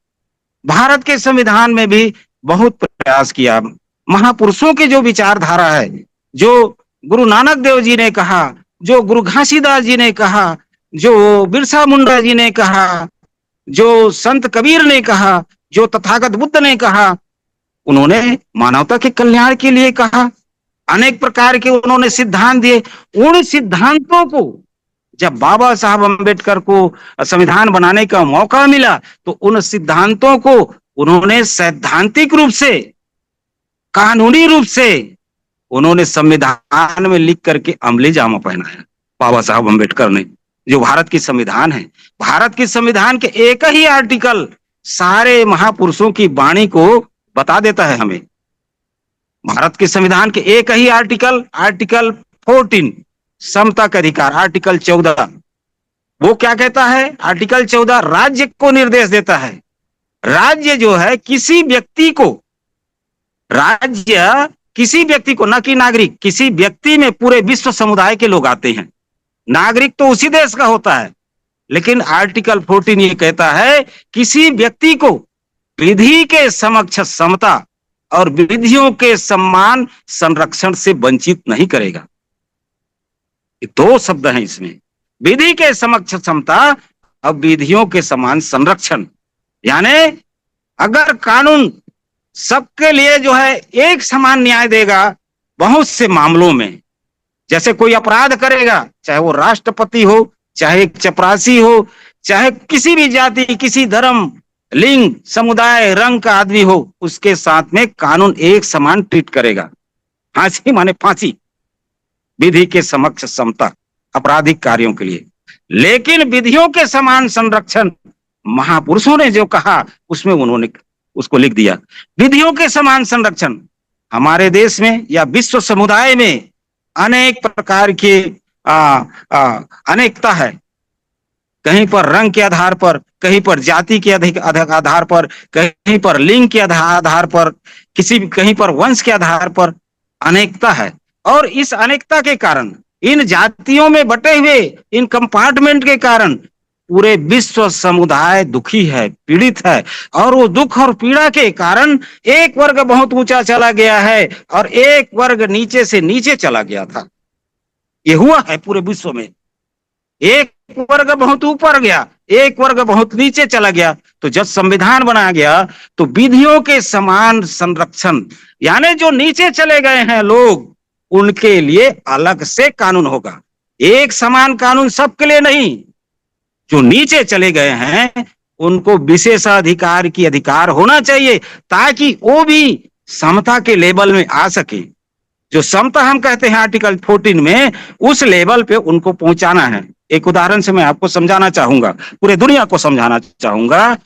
भारत के संविधान में भी बहुत प्रयास किया। महापुरुषों की जो विचारधारा है, जो गुरु नानक देव जी ने कहा, जो गुरु घासीदास जी ने कहा, जो बिरसा मुंडा जी ने कहा, जो संत कबीर ने कहा, जो तथागत बुद्ध ने कहा, उन्होंने मानवता के कल्याण के लिए कहा। अनेक प्रकार के उन्होंने सिद्धांत दिए। उन सिद्धांतों को जब बाबा साहब अम्बेडकर को संविधान बनाने का मौका मिला तो उन सिद्धांतों को उन्होंने सैद्धांतिक रूप से, कानूनी रूप से उन्होंने संविधान में लिख करके अमली जामा पहनाया बाबा साहब अम्बेडकर ने। जो भारत की संविधान है, भारत की संविधान के एक ही आर्टिकल सारे महापुरुषों की वाणी को बता देता है हमें। भारत के संविधान के एक ही आर्टिकल, आर्टिकल 14, समता का अधिकार, आर्टिकल 14, वो क्या कहता है? आर्टिकल 14 राज्य को निर्देश देता है। राज्य जो है किसी व्यक्ति को, राज्य किसी व्यक्ति को, न कि नागरिक, किसी व्यक्ति में पूरे विश्व समुदाय के लोग आते हैं। नागरिक तो उसी देश का होता है, लेकिन आर्टिकल 14 ये कहता है किसी व्यक्ति को विधि के समक्ष समता और विधियों के सम्मान संरक्षण से वंचित नहीं करेगा। ये दो शब्द हैं इसमें, विधि के समक्ष समता और विधियों के समान संरक्षण। यानी अगर कानून सबके लिए जो है एक समान न्याय देगा, बहुत से मामलों में जैसे कोई अपराध करेगा, चाहे वो राष्ट्रपति हो, चाहे चपरासी हो, चाहे किसी भी जाति, किसी धर्म, लिंग, समुदाय, रंग का आदमी हो, उसके साथ में कानून एक समान ट्रीट करेगा। फांसी माने फांसी, विधि के समक्ष समता आपराधिक कार्यों के लिए। लेकिन विधियों के समान संरक्षण महापुरुषों ने जो कहा उसमें उन्होंने उसको लिख दिया। विधियों के समान संरक्षण हमारे देश में या विश्व समुदाय में अनेक प्रकार के अनेकता है। कहीं पर रंग के आधार पर, कहीं पर जाति के आधार पर, कहीं पर लिंग के आधार पर, कहीं पर वंश के आधार पर अनेकता है। और इस अनेकता के कारण, इन जातियों में बटे हुए इन कंपार्टमेंट के कारण पूरे विश्व समुदाय दुखी है, पीड़ित है। और वो दुख और पीड़ा के कारण एक वर्ग बहुत ऊंचा चला गया है और एक वर्ग नीचे से नीचे चला गया था। ये हुआ है पूरे विश्व में। एक वर्ग बहुत ऊपर गया, एक वर्ग बहुत नीचे चला गया। तो जब संविधान बनाया गया तो विधियों के समान संरक्षण, यानी जो नीचे चले गए हैं लोग, उनके लिए अलग से कानून होगा। एक समान कानून सबके लिए नहीं। जो नीचे चले गए हैं उनको विशेषाधिकार की अधिकार होना चाहिए, ताकि वो भी समता के लेवल में आ सके। जो समता हम कहते हैं आर्टिकल 14 में, उस लेवल पे उनको पहुंचाना है। एक उदाहरण से मैं आपको समझाना चाहूंगा, पूरे दुनिया को समझाना चाहूंगा।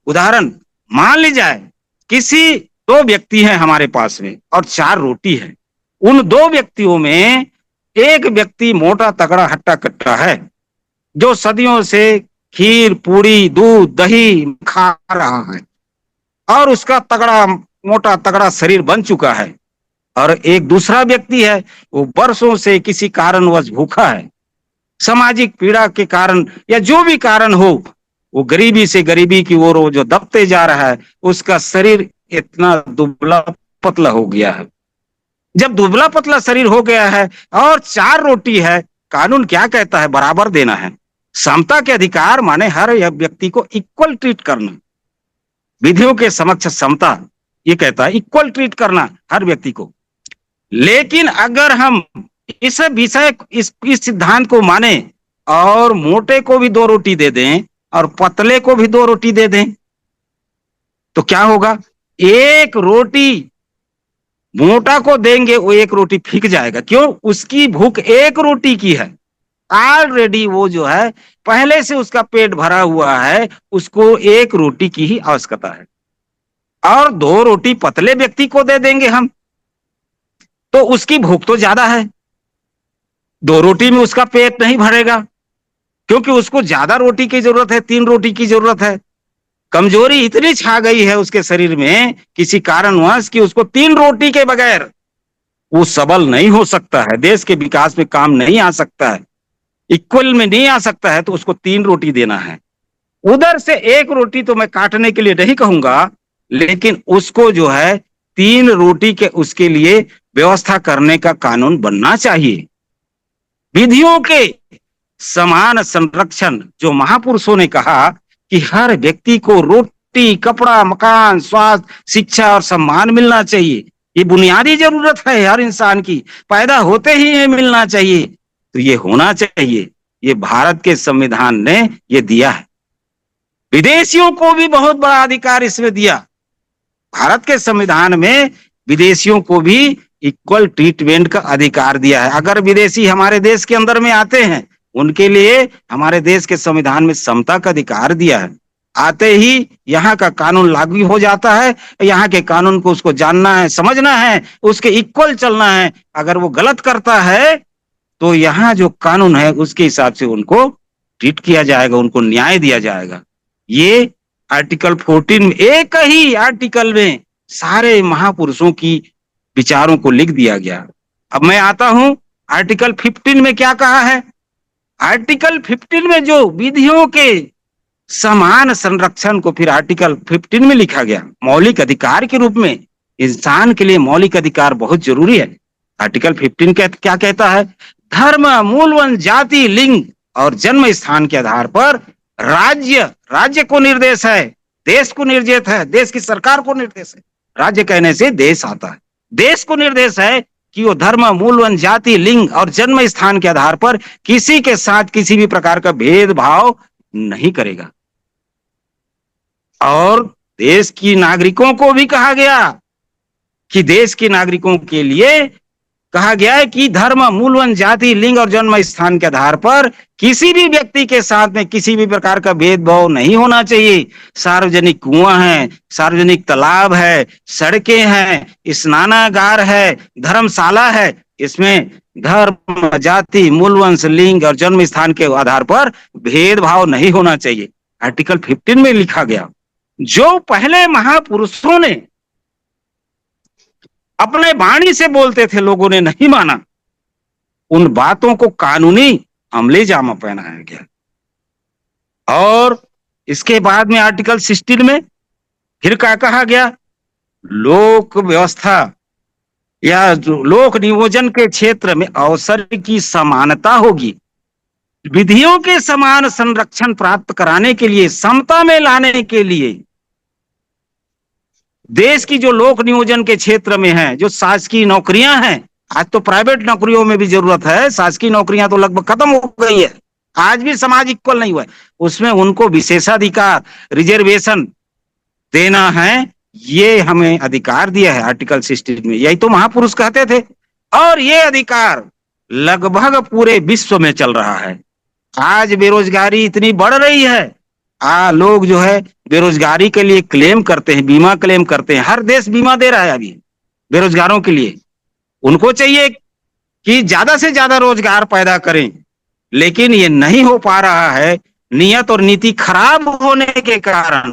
उदाहरण मान ली जाए, किसी दो व्यक्ति हैं हमारे पास में और 4 रोटी है। उन दो व्यक्तियों में एक व्यक्ति मोटा तगड़ा हट्टा कट्टा है, जो सदियों से खीर पूरी दूध दही खा रहा है और उसका तगड़ा मोटा तगड़ा शरीर बन चुका है। और एक दूसरा व्यक्ति है, वो वर्षों से किसी कारणवश भूखा है, सामाजिक पीड़ा के कारण या जो भी कारण हो, वो गरीबी से गरीबी की ओर जो दबते जा रहा है, उसका शरीर इतना दुबला पतला हो गया है। जब दुबला पतला शरीर हो गया है और 4 रोटी है, कानून क्या कहता है? बराबर देना है। समता के अधिकार माने हर व्यक्ति को इक्वल ट्रीट करना। विधियों के समक्ष समता ये कहता है इक्वल ट्रीट करना हर व्यक्ति को। लेकिन अगर हम इस विषय इस सिद्धांत को माने और मोटे को भी 2 रोटी दे दें और पतले को भी 2 रोटी दे दें, तो क्या होगा? एक रोटी मोटा को देंगे, वो 1 रोटी फीक जाएगा। क्यों? उसकी भूख 1 रोटी की है। ऑलरेडी वो जो है पहले से उसका पेट भरा हुआ है, उसको 1 रोटी की ही आवश्यकता है। और 2 रोटी पतले व्यक्ति को दे देंगे हम, तो उसकी भूख तो ज्यादा है, 2 रोटी में उसका पेट नहीं भरेगा, क्योंकि उसको ज्यादा रोटी की जरूरत है, 3 रोटी की जरूरत है। कमजोरी इतनी छा गई है उसके शरीर में किसी कारणवश कि उसको 3 रोटी के बगैर वो सबल नहीं हो सकता है, देश के विकास में काम नहीं आ सकता है, इक्वल में नहीं आ सकता है। तो उसको 3 रोटी देना है। उधर से 1 रोटी तो मैं काटने के लिए नहीं कहूंगा, लेकिन उसको जो है 3 रोटी के उसके लिए व्यवस्था करने का कानून बनना चाहिए। विधियों के समान संरक्षण, जो महापुरुषों ने कहा कि हर व्यक्ति को रोटी कपड़ा मकान स्वास्थ्य शिक्षा और सम्मान मिलना चाहिए, ये बुनियादी जरूरत है हर इंसान की, पैदा होते ही ये मिलना चाहिए। तो ये होना चाहिए, ये भारत के संविधान ने ये दिया है। विदेशियों को भी बहुत बड़ा अधिकार इसमें दिया। भारत के संविधान में विदेशियों को भी इक्वल ट्रीटमेंट का अधिकार दिया है। अगर विदेशी हमारे देश के अंदर में आते हैं, उनके लिए हमारे देश के संविधान में समता का अधिकार दिया है। आते ही यहाँ का कानून लागू हो जाता है, यहाँ के कानून को उसको जानना है, समझना है, उसके इक्वल चलना है। अगर वो गलत करता है तो यहाँ जो कानून है उसके हिसाब से उनको ट्रीट किया जाएगा, उनको न्याय दिया जाएगा। ये आर्टिकल 14 में, एक ही आर्टिकल में सारे महापुरुषों की विचारों को लिख दिया गया। अब मैं आता हूं आर्टिकल 15 में क्या कहा है। आर्टिकल 15 में जो विधियों के समान संरक्षण को फिर आर्टिकल 15 में लिखा गया, मौलिक अधिकार के रूप में। इंसान के लिए मौलिक अधिकार बहुत जरूरी है। आर्टिकल 15 क्या कहता है? धर्म मूल वन जाति लिंग और जन्म स्थान के आधार पर राज्य को निर्देश है, देश को निर्देश है, देश की सरकार को निर्देश है। राज्य कहने से देश आता है। देश को निर्देश है कि वो धर्म मूलवन जाति लिंग और जन्म स्थान के आधार पर किसी के साथ किसी भी प्रकार का भेदभाव नहीं करेगा। और देश की नागरिकों को भी कहा गया कि देश के नागरिकों के लिए कहा गया है कि धर्म मूलवन जाति लिंग और जन्म स्थान के आधार पर किसी भी व्यक्ति के साथ में किसी भी प्रकार का भेदभाव नहीं होना चाहिए। सार्वजनिक कुआं है, सार्वजनिक तालाब है, सड़कें हैं, स्नानागार है, धर्मशाला है, इसमें धर्म जाति मूलवंश लिंग और जन्म स्थान के आधार पर भेदभाव नहीं होना चाहिए। आर्टिकल 15 में लिखा गया। जो पहले महापुरुषों ने अपने वाणी से बोलते थे, लोगों ने नहीं माना, उन बातों को कानूनी अमली जामा पहनाया गया। और इसके बाद में आर्टिकल 16 में फिर क्या कहा गया? लोक व्यवस्था या लोक नियोजन के क्षेत्र में अवसर की समानता होगी। विधियों के समान संरक्षण प्राप्त कराने के लिए, समता में लाने के लिए देश की जो लोक नियोजन के क्षेत्र में है, जो शासकीय नौकरियां हैं, आज तो प्राइवेट नौकरियों में भी जरूरत है, शासकीय नौकरियां तो लगभग खत्म हो गई है, आज भी समाज इक्वल नहीं हुआ है, उसमें उनको विशेषाधिकार, रिजर्वेशन देना है, ये हमें अधिकार दिया है आर्टिकल 16 में, यही तो महापुरुष कहते थे। और ये अधिकार लगभग पूरे विश्व में चल रहा है। आज बेरोजगारी इतनी बढ़ रही है, लोग जो है बेरोजगारी के लिए क्लेम करते हैं, बीमा क्लेम करते हैं, हर देश बीमा दे रहा है अभी बेरोजगारों के लिए। उनको चाहिए कि ज्यादा से ज्यादा रोजगार पैदा करें, लेकिन ये नहीं हो पा रहा है, नियत और नीति खराब होने के कारण,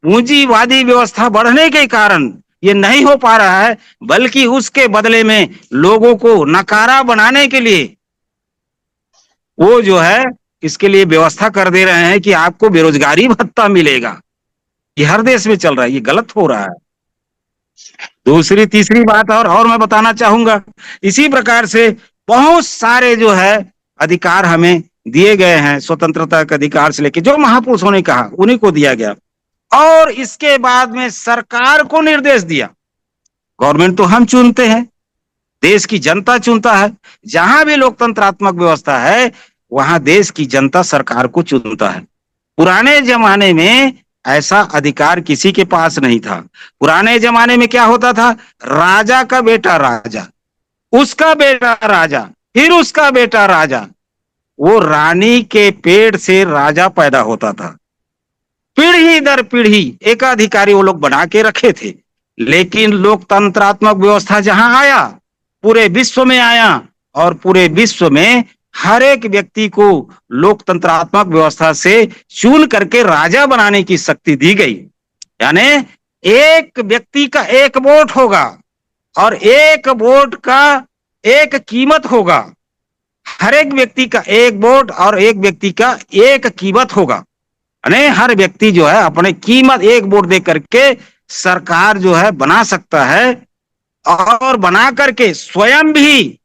पूंजीवादी व्यवस्था बढ़ने के कारण ये नहीं हो पा रहा है, बल्कि उसके बदले में लोगों को नकारा बनाने के लिए वो जो है इसके लिए व्यवस्था कर दे रहे हैं कि आपको बेरोजगारी भत्ता मिलेगा। ये हर देश में चल रहा है, ये गलत हो रहा है। दूसरी तीसरी बात और मैं बताना चाहूंगा, इसी प्रकार से बहुत सारे जो है अधिकार हमें दिए गए हैं, स्वतंत्रता के अधिकार से लेके जो महापुरुषों ने कहा उन्हीं को दिया गया। और इसके बाद में सरकार को निर्देश दिया, गवर्नमेंट तो हम चुनते हैं, देश की जनता चुनता है, जहां भी लोकतंत्रात्मक व्यवस्था है वहां देश की जनता सरकार को चुनता है। पुराने जमाने में ऐसा अधिकार किसी के पास नहीं था। पुराने जमाने में क्या होता था, राजा का बेटा राजा, उसका बेटा राजा, फिर उसका बेटा राजा, वो रानी के पेट से राजा पैदा होता था। पीढ़ी दर पीढ़ी एक अधिकारी वो लोग बना के रखे थे। लेकिन लोकतंत्रात्मक व्यवस्था जहां आया, पूरे विश्व में आया, और पूरे विश्व में हर एक व्यक्ति को लोकतंत्रात्मक व्यवस्था से चुन करके राजा बनाने की शक्ति दी गई। यानी एक व्यक्ति का एक वोट होगा और एक वोट का एक कीमत होगा, हर एक व्यक्ति का एक वोट और एक व्यक्ति का एक कीमत होगा। यानी हर व्यक्ति जो है अपने कीमत एक वोट दे करके सरकार जो है बना सकता है, और बना करके स्वयं भी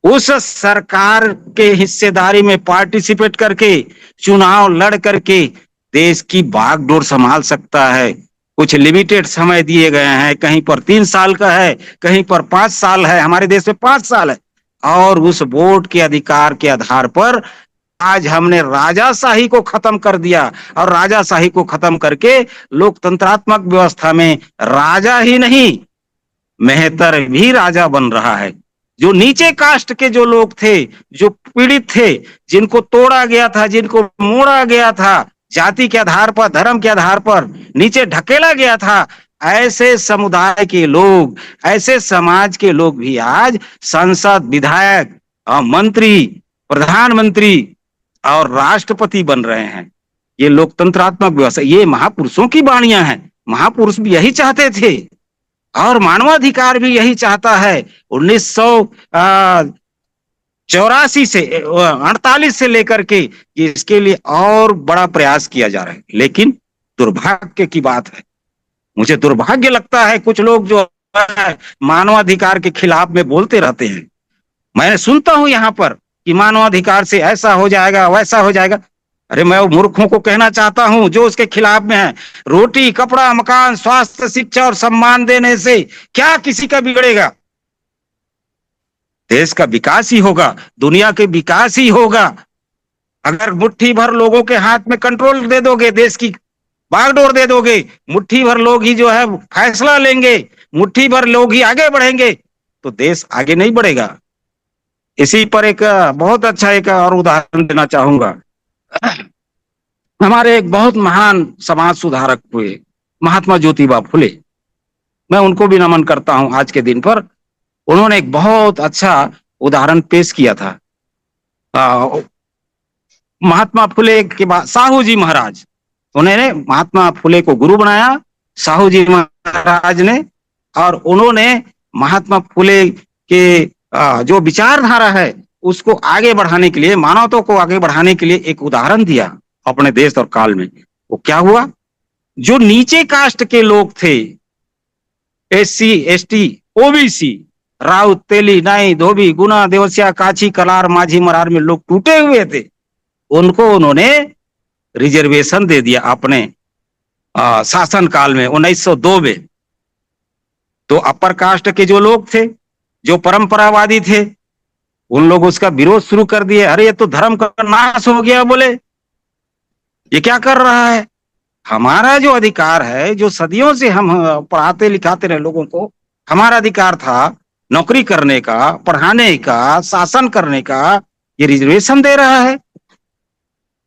उस सरकार के हिस्सेदारी में पार्टिसिपेट करके चुनाव लड़ करके देश की बागडोर संभाल सकता है। कुछ लिमिटेड समय दिए गए हैं, कहीं पर 3 साल का है, कहीं पर 5 साल है, हमारे देश में 5 साल है। और उस वोट के अधिकार के आधार पर आज हमने राजाशाही को खत्म कर दिया, और राजाशाही को खत्म करके लोकतंत्रात्मक व्यवस्था में राजा ही नहीं, मेहतर भी राजा बन रहा है। जो नीचे कास्ट के जो लोग थे, जो पीड़ित थे, जिनको तोड़ा गया था, जिनको मोड़ा गया था, जाति के आधार पर, धर्म के आधार पर नीचे ढकेला गया था, ऐसे समुदाय के लोग, ऐसे समाज के लोग भी आज सांसद, विधायक, मंत्री, प्रधानमंत्री और राष्ट्रपति बन रहे हैं। ये लोकतंत्रात्मक व्यवस्था, ये महापुरुषों की वाणियां हैं। महापुरुष भी यही चाहते थे और मानवाधिकार भी यही चाहता है। 1984 से 48 से लेकर के इसके लिए और बड़ा प्रयास किया जा रहा है। लेकिन दुर्भाग्य की बात है, मुझे दुर्भाग्य लगता है, कुछ लोग जो है मानवाधिकार के खिलाफ में बोलते रहते हैं। मैं सुनता हूं यहाँ पर कि मानवाधिकार से ऐसा हो जाएगा, वैसा हो जाएगा। अरे मैं वो मूर्खों को कहना चाहता हूं जो उसके खिलाफ में है, रोटी, कपड़ा, मकान, स्वास्थ्य, शिक्षा और सम्मान देने से क्या किसी का बिगड़ेगा? देश का विकास ही होगा, दुनिया के विकास ही होगा। अगर मुट्ठी भर लोगों के हाथ में कंट्रोल दे दोगे, देश की बागडोर दे दोगे, मुट्ठी भर लोग ही जो है फैसला लेंगे, मुट्ठी भर लोग ही आगे बढ़ेंगे, तो देश आगे नहीं बढ़ेगा। इसी पर एक बहुत अच्छा एक और उदाहरण देना चाहूंगा। हमारे एक बहुत महान समाज सुधारक हुए महात्मा ज्योतिबा फुले, मैं उनको भी नमन करता हूं आज के दिन पर। उन्होंने एक बहुत अच्छा उदाहरण पेश किया था। महात्मा फुले के बाद साहू जी महाराज, उन्होंने महात्मा फुले को गुरु बनाया, साहू जी महाराज ने, और उन्होंने महात्मा फुले के जो विचारधारा है उसको आगे बढ़ाने के लिए, मानवता को आगे बढ़ाने के लिए एक उदाहरण दिया अपने देश और काल में। वो क्या हुआ, जो नीचे कास्ट के लोग थे, SC, ST, OBC, राउत, तेली, नाई, धोबी, गुना, देवसिया, काची, कलार, माझी, मरार में लोग टूटे हुए थे, उनको उन्होंने रिजर्वेशन दे दिया अपने शासन काल में 1902 में। तो अपर कास्ट के जो लोग थे, जो परंपरावादी थे, उन लोग उसका विरोध शुरू कर दिए। अरे ये तो धर्म का नाश हो गया, बोले ये क्या कर रहा है। हमारा जो अधिकार है, जो सदियों से हम पढ़ाते लिखाते रहे लोगों को, हमारा अधिकार था नौकरी करने का, पढ़ाने का, शासन करने का, ये रिजर्वेशन दे रहा है।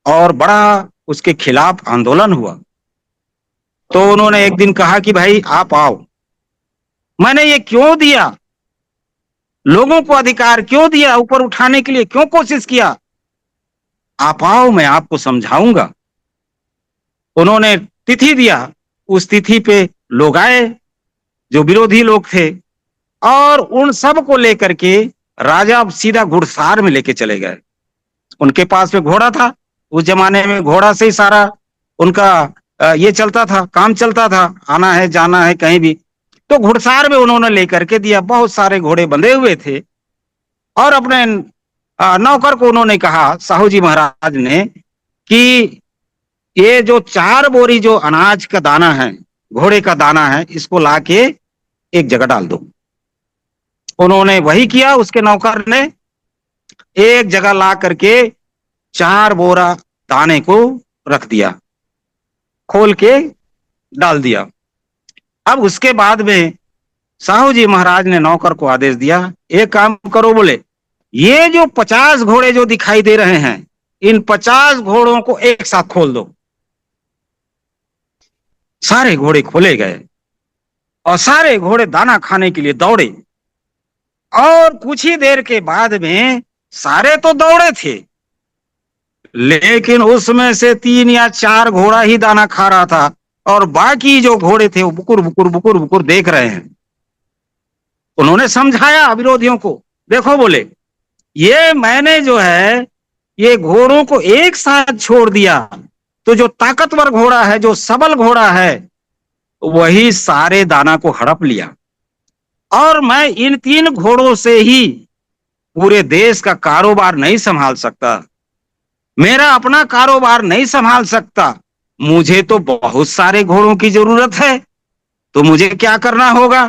और बड़ा उसके खिलाफ आंदोलन हुआ। तो उन्होंने एक दिन कहा कि भाई आप आओ। मैंने ये क्यों दिया, लोगों को अधिकार क्यों दिया, ऊपर उठाने के लिए क्यों कोशिश किया, आप आओ मैं आपको समझाऊंगा। उन्होंने तिथि दिया, उस तिथि पे लोग आए जो विरोधी लोग थे, और उन सब को लेकर के राजा सीधा घुड़सार में लेके चले गए। उनके पास में घोड़ा था, उस जमाने में घोड़ा से ही सारा उनका ये चलता था, काम चलता था, आना है जाना है कहीं भी। तो घुड़सार में उन्होंने लेकर के दिया, बहुत सारे घोड़े बंधे हुए थे। और अपने नौकर को उन्होंने कहा, साहू जी महाराज ने, कि ये जो 4 बोरी जो अनाज का दाना है, घोड़े का दाना है, इसको लाके एक जगह डाल दो। उन्होंने वही किया। उसके नौकर ने एक जगह ला करके 4 बोरा दाने को रख दिया, खोल के डाल दिया। अब उसके बाद में साहू जी महाराज ने नौकर को आदेश दिया, एक काम करो, बोले ये जो 50 घोड़े जो दिखाई दे रहे हैं, इन 50 घोड़ों को एक साथ खोल दो। सारे घोड़े खोले गए और सारे घोड़े दाना खाने के लिए दौड़े। और कुछ ही देर के बाद में सारे तो दौड़े थे, लेकिन उसमें से 3 या 4 घोड़ा ही दाना खा रहा था, और बाकी जो घोड़े थे वो बुकुर बुकुर बुकुर बुकुर देख रहे हैं। उन्होंने समझाया विरोधियों को, देखो बोले ये मैंने जो है ये घोड़ों को एक साथ छोड़ दिया, तो जो ताकतवर घोड़ा है, जो सबल घोड़ा है, वही सारे दाना को हड़प लिया। और मैं इन 3 घोड़ों से ही पूरे देश का कारोबार नहीं संभाल सकता, मेरा अपना कारोबार नहीं संभाल सकता, मुझे तो बहुत सारे घोड़ों की जरूरत है। तो मुझे क्या करना होगा,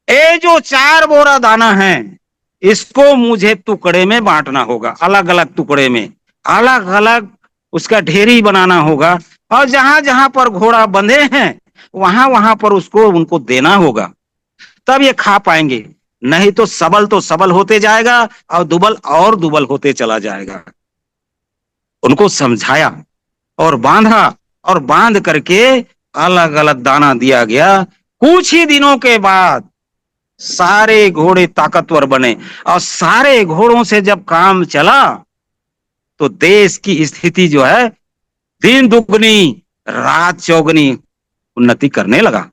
ये जो 4 बोरा दाना है, इसको मुझे टुकड़े में बांटना होगा, अलग अलग टुकड़े में, अलग अलग उसका ढेरी बनाना होगा। और जहां जहां पर घोड़ा बंधे हैं, वहां वहां पर उसको उनको देना होगा, तब ये खा पाएंगे। नहीं तो सबल होते जाएगा और दुबल होते चला जाएगा। उनको समझाया और बांधा, और बांध करके अलग अलग दाना दिया गया। कुछ ही दिनों के बाद सारे घोड़े ताकतवर बने, और सारे घोड़ों से जब काम चला तो देश की स्थिति जो है दिन दुगनी रात चौगनी उन्नति करने लगा।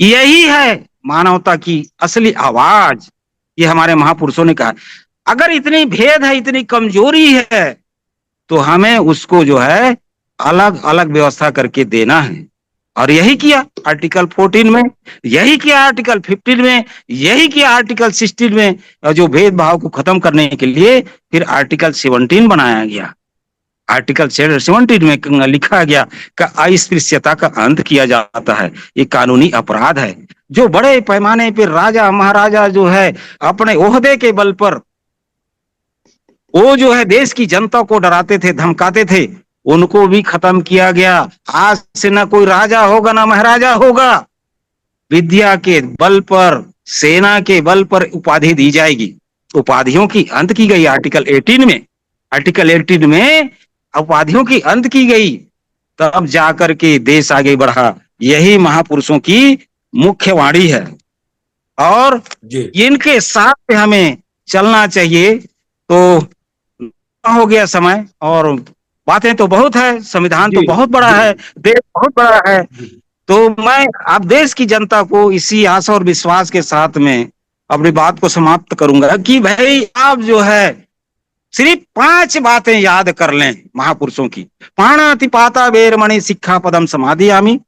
यही है मानवता की असली आवाज। ये हमारे महापुरुषों ने कहा, अगर इतनी भेद है, इतनी कमजोरी है, तो हमें उसको जो है अलग अलग व्यवस्था करके देना है। और यही किया आर्टिकल 14 में, यही किया आर्टिकल 15 में, यही किया आर्टिकल 16 में। और जो भेदभाव को खत्म करने के लिए फिर आर्टिकल 17 बनाया गया। आर्टिकल 17 में लिखा गया कि अस्पृश्यता का अंत किया जाता है। ये कानूनी अपराध है। जो बड़े पैमाने पर राजा महाराजा जो है अपने ओहदे के बल पर वो जो है देश की जनता को डराते थे, धमकाते थे, उनको भी खत्म किया गया। आज से ना कोई राजा होगा ना महाराजा होगा, विद्या के बल पर, सेना के बल पर उपाधि दी जाएगी। उपाधियों की अंत की गई आर्टिकल 18 में। आर्टिकल 18 में उपाधियों की अंत की गई, तब जाकर के देश आगे बढ़ा। यही महापुरुषों की मुख्य वाणी है, और इनके साथ हमें चलना चाहिए। तो हो गया समय, और बातें तो बहुत है, संविधान तो बहुत बड़ा है, देश बहुत बड़ा है। तो मैं अब देश की जनता को इसी आशा और विश्वास के साथ में अपनी बात को समाप्त करूंगा कि भाई आप जो है सिर्फ 5 बातें याद कर लें महापुरुषों की। पाणातिपाता वेरमणि सिक्खापदम समादियामि,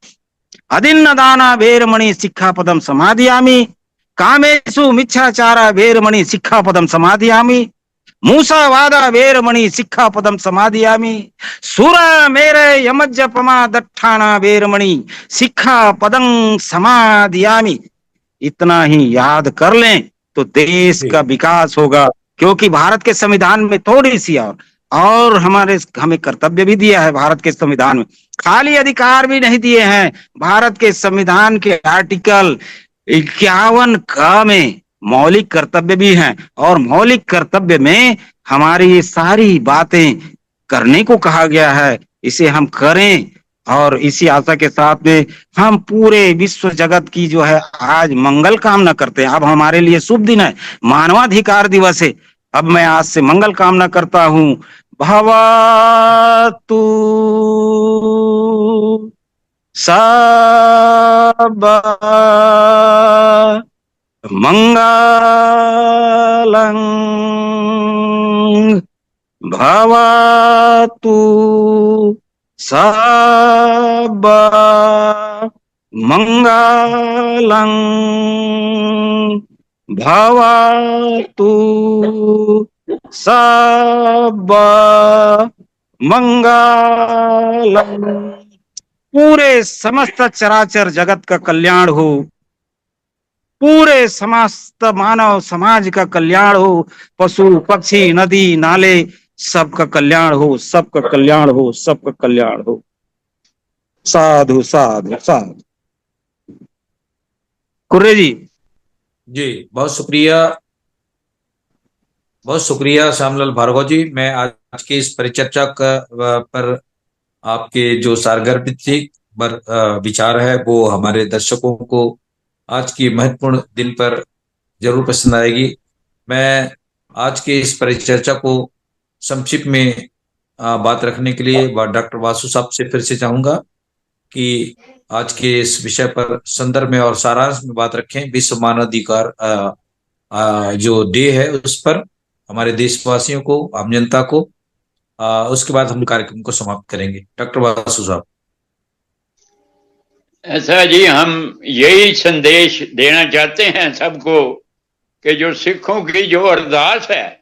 अदिन्न दाना वेरमणि सिक्खापदम समादियामि, कामेषु मिच्छाचार वेरमणि सिक्खापदं समादयामि, मूसावादा वेरमणि सिक्खापदं समादयामि, सुरा मेरे यमज्जपमा दट्ठाना वेरमणि सिक्खापदं समादयामि। इतना ही याद कर लें तो देश जी का विकास होगा, क्योंकि भारत के संविधान में थोड़ी सी और हमें कर्तव्य भी दिया है। भारत के संविधान में खाली अधिकार भी नहीं दिए हैं, भारत के संविधान के आर्टिकल 51 में मौलिक कर्तव्य भी हैं, और मौलिक कर्तव्य में हमारी ये सारी बातें करने को कहा गया है, इसे हम करें। और इसी आशा के साथ में हम पूरे विश्व जगत की जो है आज मंगल कामना करते हैं। अब हमारे लिए शुभ दिन है, मानवाधिकार दिवस है। अब मैं आज से मंगल कामना करता हूं। भवतु सब मंगलं भवतु सब मंगलं भवतु सब मंगलं। पूरे समस्त चराचर जगत का कल्याण हो, पूरे समस्त मानव समाज का कल्याण हो, पशु पक्षी नदी नाले सबका कल्याण हो, सबका कल्याण हो, सबका कल्याण हो। साधु साधु साधु। कुर्रे जी। जी, बहुत शुक्रिया श्यामलाल भार्गव जी। मैं आज की इस परिचर्चा पर आपके जो सारगर्भित विचार है वो हमारे दर्शकों को आज की महत्वपूर्ण दिन पर जरूर पसंद आएगी। मैं आज के इस परिचर्चा को संक्षिप्त में बात रखने के लिए डॉक्टर वासु साहब से फिर से चाहूंगा कि आज के इस विषय पर संदर्भ में और सारांश में बात रखें। विश्व मानवाधिकार जो डे है उस पर हमारे देशवासियों को, आम जनता को, उसके बाद हम कार्यक्रम को समाप्त करेंगे। डॉक्टर वासु साहब। ऐसा जी, हम यही संदेश देना चाहते हैं सबको कि जो सिखों की जो अरदास है,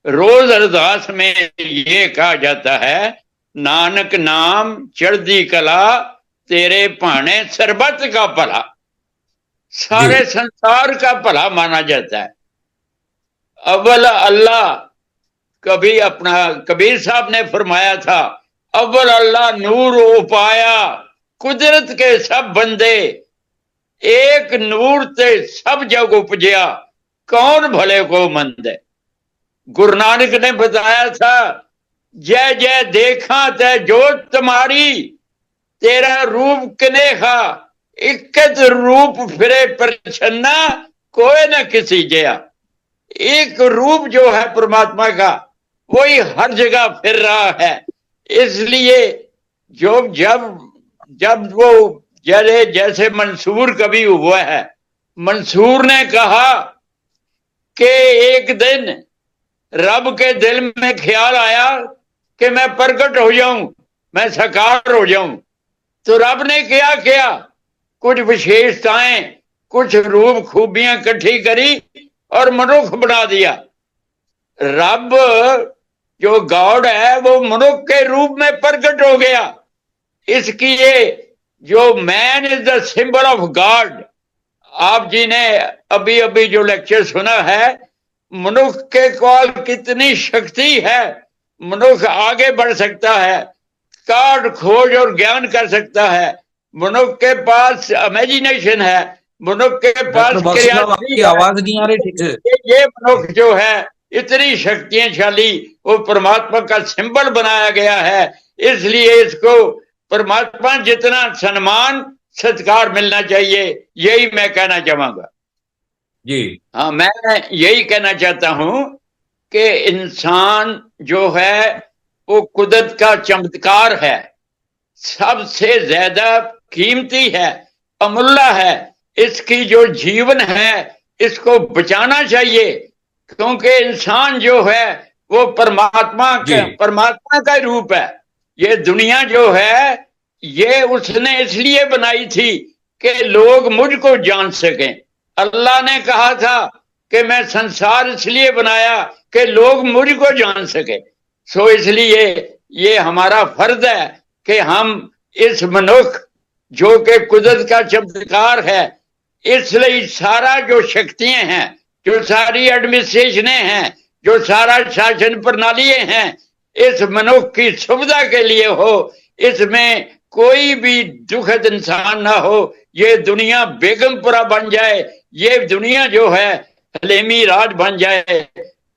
रोज अरदास में ये कहा जाता है, नानक नाम चढ़दी कला तेरे भाने सरबत का भला। सारे संसार का भला माना जाता है। अव्वल अल्लाह, कभी अपना कबीर साहब ने फरमाया था, अव्वल अल्लाह नूर उपाया कुदरत के सब बंदे, एक नूर ते सब जग उपजया कौन भले को मंद है। गुरु नानक ने बताया था, जय जय देखा तै जोत तुम्हारी, तेरा रूप कनेहा इक्कत रूप फिरे परछन्ना कोई न किसी जया। एक रूप जो है परमात्मा का वही हर जगह फिर रहा है। इसलिए जो जब वो जैसे मंसूर कभी हुआ है, मंसूर ने कहा कि एक दिन रब के दिल में ख्याल आया कि मैं प्रकट हो जाऊं, मैं साकार हो जाऊं। तो रब ने क्या किया, कुछ विशेषताएं, कुछ रूप खूबियां इकट्ठी करी और मनुष्य बना दिया। रब जो गॉड है वो मनुष्य के रूप में प्रकट हो गया। इसलिए जो man is the symbol of God, आप जी ने अभी अभी जो लेक्चर सुना है, मनुष्य के पास कितनी शक्ति है, मनुष्य आगे बढ़ सकता है, काट खोज और ज्ञान कर सकता है, मनुष्य के पास इमेजिनेशन है, मनुष्य के पास आपकी आवाज नहीं आ रही ठीक से। ये मनुष्य जो है इतनी शक्तिशाली, वो परमात्मा का सिंबल बनाया गया है। इसलिए इसको परमात्मा जितना सम्मान सत्कार मिलना चाहिए, यही मैं कहना चाहूंगा जी। हाँ, मैं यही कहना चाहता हूं कि इंसान जो है वो कुदरत का चमत्कार है, सबसे ज्यादा कीमती है, अमूल्य है। इसकी जो जीवन है इसको बचाना चाहिए, क्योंकि इंसान जो है वो परमात्मा का रूप है। ये दुनिया जो है ये उसने इसलिए बनाई थी कि लोग मुझको जान सकें, अल्लाह ने कहा था कि मैं संसार इसलिए बनाया कि लोग मुझको जान सके। सो इसलिए ये हमारा फर्ज है कि हम इस मनुष्य जो कि कुदरत का चमत्कार है, इसलिए सारा जो शक्तियां हैं, जो सारी एडमिनिस्ट्रेशनें हैं, जो सारा शासन प्रणाली हैं, इस मनुष्य की सुविधा के लिए हो, इसमें कोई भी दुखद इंसान ना हो, ये दुनिया बेगमपुरा बन जाए, ये दुनिया जो है हलेमी राज बन जाए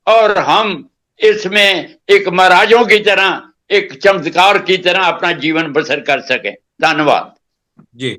और हम इसमें एक महाराजों की तरह, एक चमत्कार की तरह अपना जीवन बसर कर सके। धन्यवाद जी।